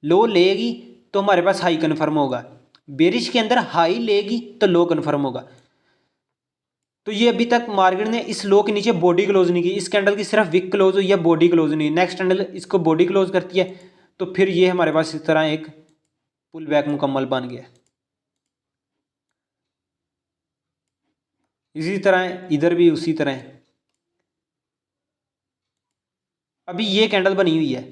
Speaker 1: लो लेगी तो हमारे पास हाई कन्फर्म होगा। बेरिश के अंदर हाई लेगी तो लो कन्फर्म होगा। तो ये अभी तक मार्केट ने इस लो के नीचे बॉडी क्लोज नहीं की, इस कैंडल की सिर्फ विक क्लोज हुई है, बॉडी क्लोज नहीं। नेक्स्ट कैंडल इसको बॉडी क्लोज करती है तो फिर ये हमारे पास इस तरह एक पुल बैक मुकम्मल बन गया। इसी तरह इधर भी उसी तरह। अभी ये कैंडल बनी हुई है,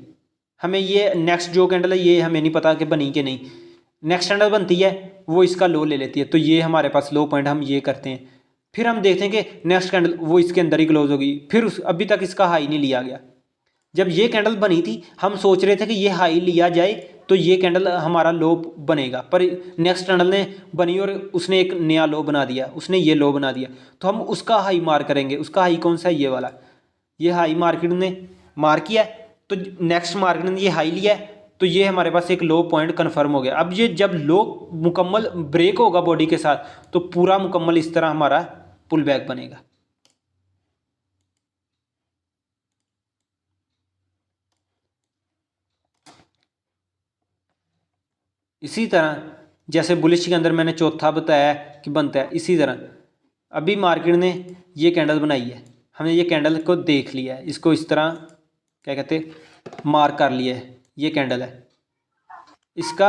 Speaker 1: हमें ये नेक्स्ट जो कैंडल है ये हमें नहीं पता कि बनी कि नहीं। नेक्स्ट कैंडल बनती है वो इसका लो ले लेती है तो ये हमारे पास लो पॉइंट हम ये करते हैं। फिर हम देखते हैं कि नेक्स्ट कैंडल वो इसके अंदर ही क्लोज होगी। फिर अभी तक इसका हाई नहीं लिया गया। जब ये कैंडल बनी थी हम सोच रहे थे कि ये हाई लिया जाए तो ये कैंडल हमारा लो बनेगा, पर नेक्स्ट कैंडल ने बनी और उसने एक नया लो बना दिया, उसने ये लो बना दिया। तो हम उसका हाई मार करेंगे। उसका हाई कौन सा है, ये वाला। ये हाई मार्केट ने मार किया तो नेक्स्ट मार्केट ने ये हाई लिया तो ये हमारे पास एक लो पॉइंट कन्फर्म हो गया। अब ये जब लो मुकम्मल ब्रेक होगा बॉडी के साथ तो पूरा मुकम्मल इस तरह हमारा पुल बैक बनेगा। इसी तरह जैसे बुलिश के अंदर मैंने चौथा बताया कि बनता है, इसी तरह अभी मार्केट ने ये कैंडल बनाई है, हमने ये कैंडल को देख लिया है, इसको इस तरह क्या कहते हैं मार्क कर लिया है। ये कैंडल है, इसका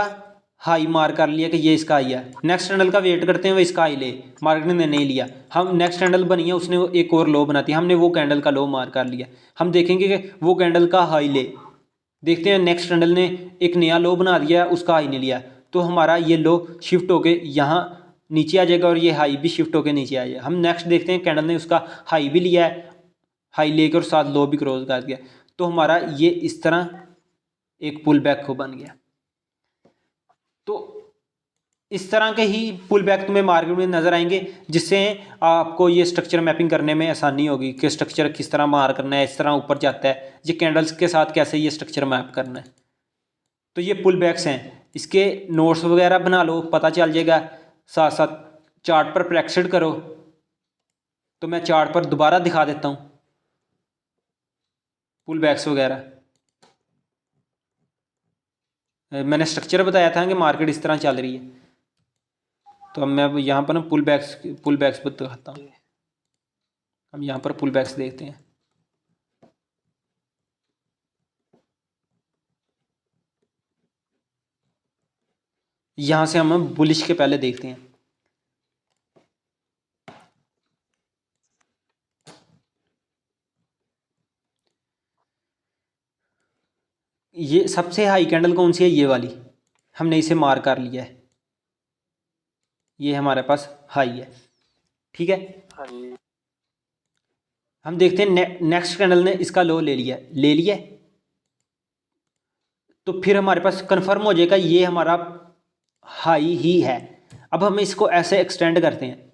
Speaker 1: हाई मार्क कर लिया कि ये इसका हाई है। नेक्स्ट कैंडल का वेट करते हैं वो इसका हाई ले, मार्केट ने नहीं लिया। हम नेक्स्ट कैंडल बनी है उसने एक और लो बनाती है, हमने वो कैंडल का लो मार्क कर लिया। हम देखेंगे कि वो कैंडल का हाई ले, देखते हैं नेक्स्ट कैंडल ने एक नया लो बना दिया, उसका हाई नहीं लिया तो हमारा ये लो शिफ्ट होके यहाँ नीचे आ जाएगा और ये हाई भी शिफ्ट होके नीचे आ जाएगा। हम नेक्स्ट देखते हैं कैंडल ने उसका हाई भी लिया है, हाई लेकर और साथ लो भी क्रॉस कर दिया तो हमारा ये इस तरह एक पुल बैक हो बन गया। तो इस तरह के ही पुल बैक तुम्हें मार्केट में नज़र आएंगे जिससे आपको ये स्ट्रक्चर मैपिंग करने में आसानी होगी कि स्ट्रक्चर किस तरह मार करना है, इस तरह ऊपर जाता है, ये कैंडल्स के साथ कैसे ये स्ट्रक्चर मैप करना है। तो ये पुल बैक्स हैं, इसके नोट्स वगैरह बना लो, पता चल जाएगा। साथ साथ चार्ट पर प्रैक्टिस करो। तो मैं चार्ट पर दोबारा दिखा देता हूँ पुल बैक्स वगैरह। मैंने स्ट्रक्चर बताया था कि मार्केट इस तरह चल रही है, तो अब मैं यहाँ पर ना पुल बैक्स पर दिखाता हूँ। हम यहाँ पर पुल बैक्स देखते हैं। यहाँ से हम बुलिश के पहले देखते हैं। ये सबसे हाई कैंडल कौन सी है, ये वाली, हमने इसे मार कर लिया है, ये हमारे पास हाई है, ठीक है।
Speaker 2: हाँ जी।
Speaker 1: हम देखते हैं नेक्स्ट कैंडल ने इसका लो ले लिया तो फिर हमारे पास कंफर्म हो जाएगा ये हमारा हाई ही है। अब हम इसको ऐसे एक्सटेंड करते हैं।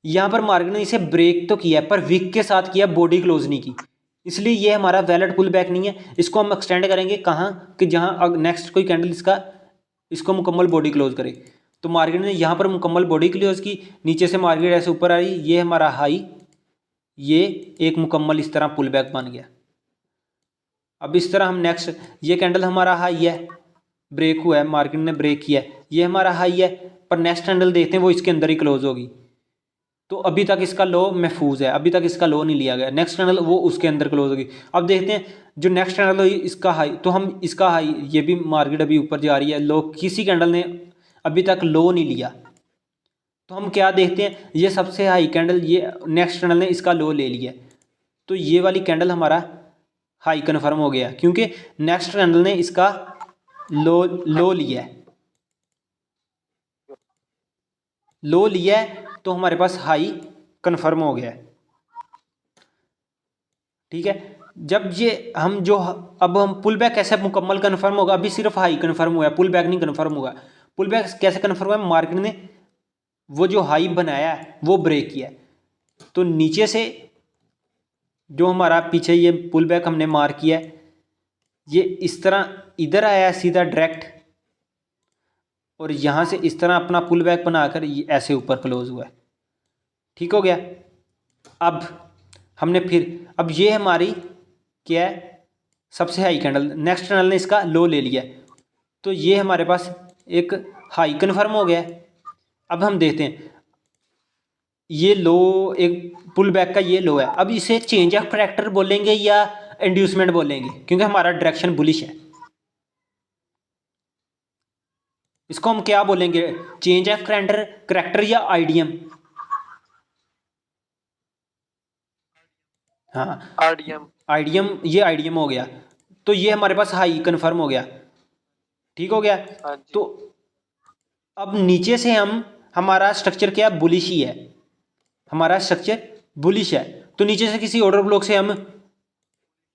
Speaker 1: यहाँ पर मार्केट ने इसे ब्रेक तो किया पर विक के साथ किया, बॉडी क्लोज नहीं की, इसलिए ये हमारा वैलिड पुल बैक नहीं है। इसको हम एक्सटेंड करेंगे कहाँ कि जहाँ नेक्स्ट कोई कैंडल इसको मुकम्मल बॉडी क्लोज करे। तो मार्केट ने यहाँ पर मुकम्मल बॉडी क्लोज की, नीचे से मार्केट ऐसे ऊपर आ रही, ये हमारा हाई, ये एक मुकम्मल इस तरह पुल बैक बन गया। अब इस तरह हम नेक्स्ट, ये कैंडल हमारा हाई है, ब्रेक हुआ है, मार्केट ने ब्रेक किया है, ये हमारा हाई है, पर नेक्स्ट कैंडल देखते हैं वो इसके अंदर ही क्लोज होगी। तो अभी तक इसका लो महफूज है, अभी तक इसका लो नहीं लिया गया। नेक्स्ट कैंडल वो उसके अंदर क्लोज होगी। अब देखते हैं जो नेक्स्ट कैंडल होगी इसका हाई, तो हम इसका हाई, ये भी मार्केट अभी ऊपर जा रही है, लो किसी कैंडल ने अभी तक लो नहीं लिया। तो हम क्या देखते हैं, ये सबसे हाई कैंडल, ये नेक्स्ट कैंडल ने इसका लो ले लिया, तो ये वाली कैंडल हमारा हाई कन्फर्म हो गया, क्योंकि नेक्स्ट कैंडल ने इसका लो लिया है, लो लिया है, तो हमारे पास हाई कन्फर्म हो गया है। ठीक है, जब ये हम जो अब हम पुल बैक कैसे मुकम्मल कन्फर्म होगा, अभी सिर्फ हाई कन्फर्म हुआ है, पुल बैक नहीं कन्फर्म हुआ। पुल बैक कैसे कन्फर्म हुआ है, मार्केट ने वो जो हाई बनाया है वो ब्रेक किया है, तो नीचे से जो हमारा पीछे ये पुल बैक हमने मार किया है, ये इस तरह इधर आया सीधा डायरेक्ट, और यहाँ से इस तरह अपना पुल बैक बनाकर ये ऐसे ऊपर क्लोज हुआ है। ठीक हो गया। अब हमने फिर अब ये हमारी क्या है, सबसे हाई कैंडल, नेक्स्ट कैंडल ने इसका लो ले लिया, तो ये हमारे पास एक हाई कन्फर्म हो गया है। अब हम देखते हैं ये लो, एक पुल बैक का ये लो है, अब इसे चेंज ऑफ करैक्टर बोलेंगे या इंड्यूसमेंट बोलेंगे, क्योंकि हमारा डायरेक्शन बुलिश है। इसको हम क्या बोलेंगे, चेंज ऑफ करैक्टर या आईडीएम? हाँ,
Speaker 2: आरडीएम।
Speaker 1: आईडीएम, ये आईडीएम हो गया, तो ये हमारे पास हाई कन्फर्म हो गया। ठीक हो गया।
Speaker 2: हाँ जी।
Speaker 1: तो अब नीचे से हमारा स्ट्रक्चर क्या, बुलिश ही है, हमारा स्ट्रक्चर बुलिश है, तो नीचे से किसी ऑर्डर ब्लॉक से हम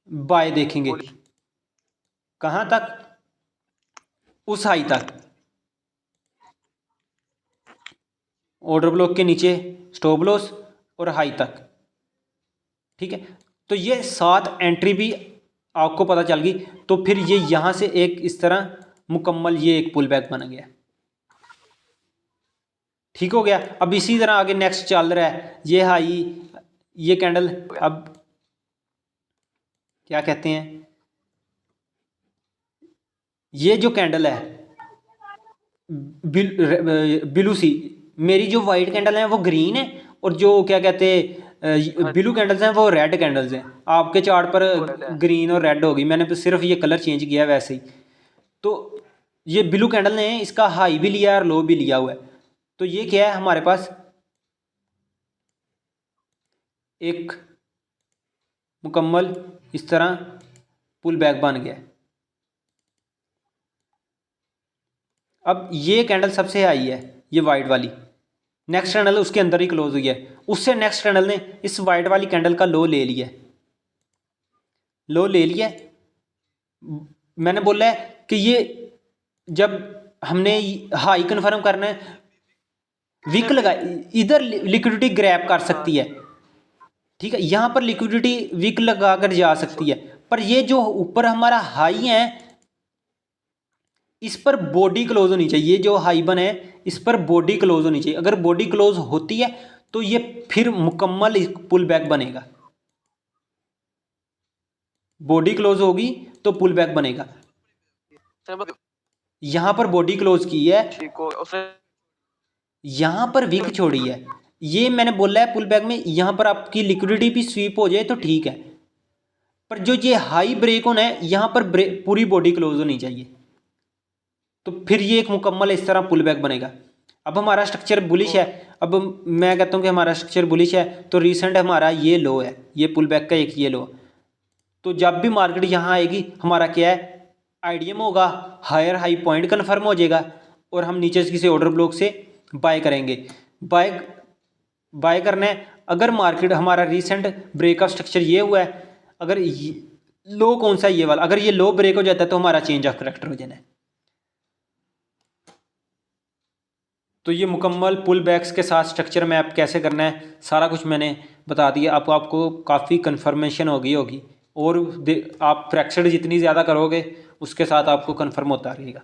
Speaker 1: बाय देखेंगे, कहाँ तक, उस हाई तक, ऑर्डर ब्लॉक के नीचे स्टॉप लॉस और हाई तक। ठीक है, तो ये 7 एंट्री भी आपको पता चल गई, तो फिर ये यहाँ से एक इस तरह मुकम्मल ये एक पुल बैक बन गया। ठीक हो गया। अब इसी तरह आगे नेक्स्ट चल रहा है, ये हाई, ये कैंडल, अब क्या कहते हैं, ये जो कैंडल है ब्लू सी, मेरी जो वाइट कैंडल है वो ग्रीन है, और जो क्या कहते हैं ब्लू कैंडल्स हैं वो रेड कैंडल्स हैं। आपके चार्ट पर ग्रीन और रेड होगी, मैंने सिर्फ ये कलर चेंज किया वैसे ही। तो ये ब्लू कैंडल ने इसका हाई भी लिया और लो भी लिया हुआ है, तो ये क्या है, हमारे पास एक मुकम्मल इस तरह पुल बैक बन गया। अब ये कैंडल सबसे हाई है, ये वाइट वाली, नेक्स्ट कैंडल उसके अंदर ही क्लोज हुई है, उससे नेक्स्ट कैंडल ने इस वाइट वाली कैंडल का लो ले लिया, लो ले लिया। मैंने बोला है कि ये जब हमने हाई कन्फर्म करना है, विक लगा, इधर लिक्विडिटी ग्रैब कर सकती है। ठीक है, यहाँ पर लिक्विडिटी विक लगा कर जा सकती है, पर ये जो ऊपर हमारा हाई है इस पर बॉडी क्लोज होनी चाहिए, जो हाई बन है इस पर बॉडी क्लोज होनी चाहिए। अगर बॉडी क्लोज होती है तो ये फिर मुकम्मल पुल बैक बनेगा, बॉडी क्लोज होगी तो पुल बैक बनेगा। यहाँ पर बॉडी क्लोज की है, यहाँ पर विक छोड़ी है, ये मैंने बोला है पुल बैक में यहाँ पर आपकी लिक्विडिटी भी स्वीप हो जाए तो ठीक है, पर जो ये हाई ब्रेक होना है यहाँ पर पूरी बॉडी क्लोज होनी चाहिए, तो फिर ये एक मुकम्मल इस तरह पुल बैक बनेगा। अब हमारा स्ट्रक्चर बुलिश है, अब मैं कहता हूँ कि हमारा स्ट्रक्चर बुलिश है, तो रिसेंट हमारा ये लो है, ये पुल बैक का एक ये लो, तो जब भी मार्केट यहाँ आएगी हमारा क्या है, आईडीएम होगा, हायर हाई पॉइंट कन्फर्म हो जाएगा, और हम नीचे से किसी ऑर्डर ब्लॉक से बाय करेंगे। बाय करना है, अगर मार्केट हमारा रिसेंट ब्रेक ऑफ स्ट्रक्चर ये हुआ है, अगर लो कौन सा ये वाला, अगर ये लो ब्रेक हो जाता है तो हमारा चेंज ऑफ करैक्टर हो जाना है। तो ये मुकम्मल पुल बैक्स के साथ स्ट्रक्चर में आप कैसे करना है सारा कुछ मैंने बता दिया, आपको काफ़ी कन्फर्मेशन होगी, और आप फ्रैक्चर जितनी ज़्यादा करोगे उसके साथ आपको कन्फर्म होता रहेगा।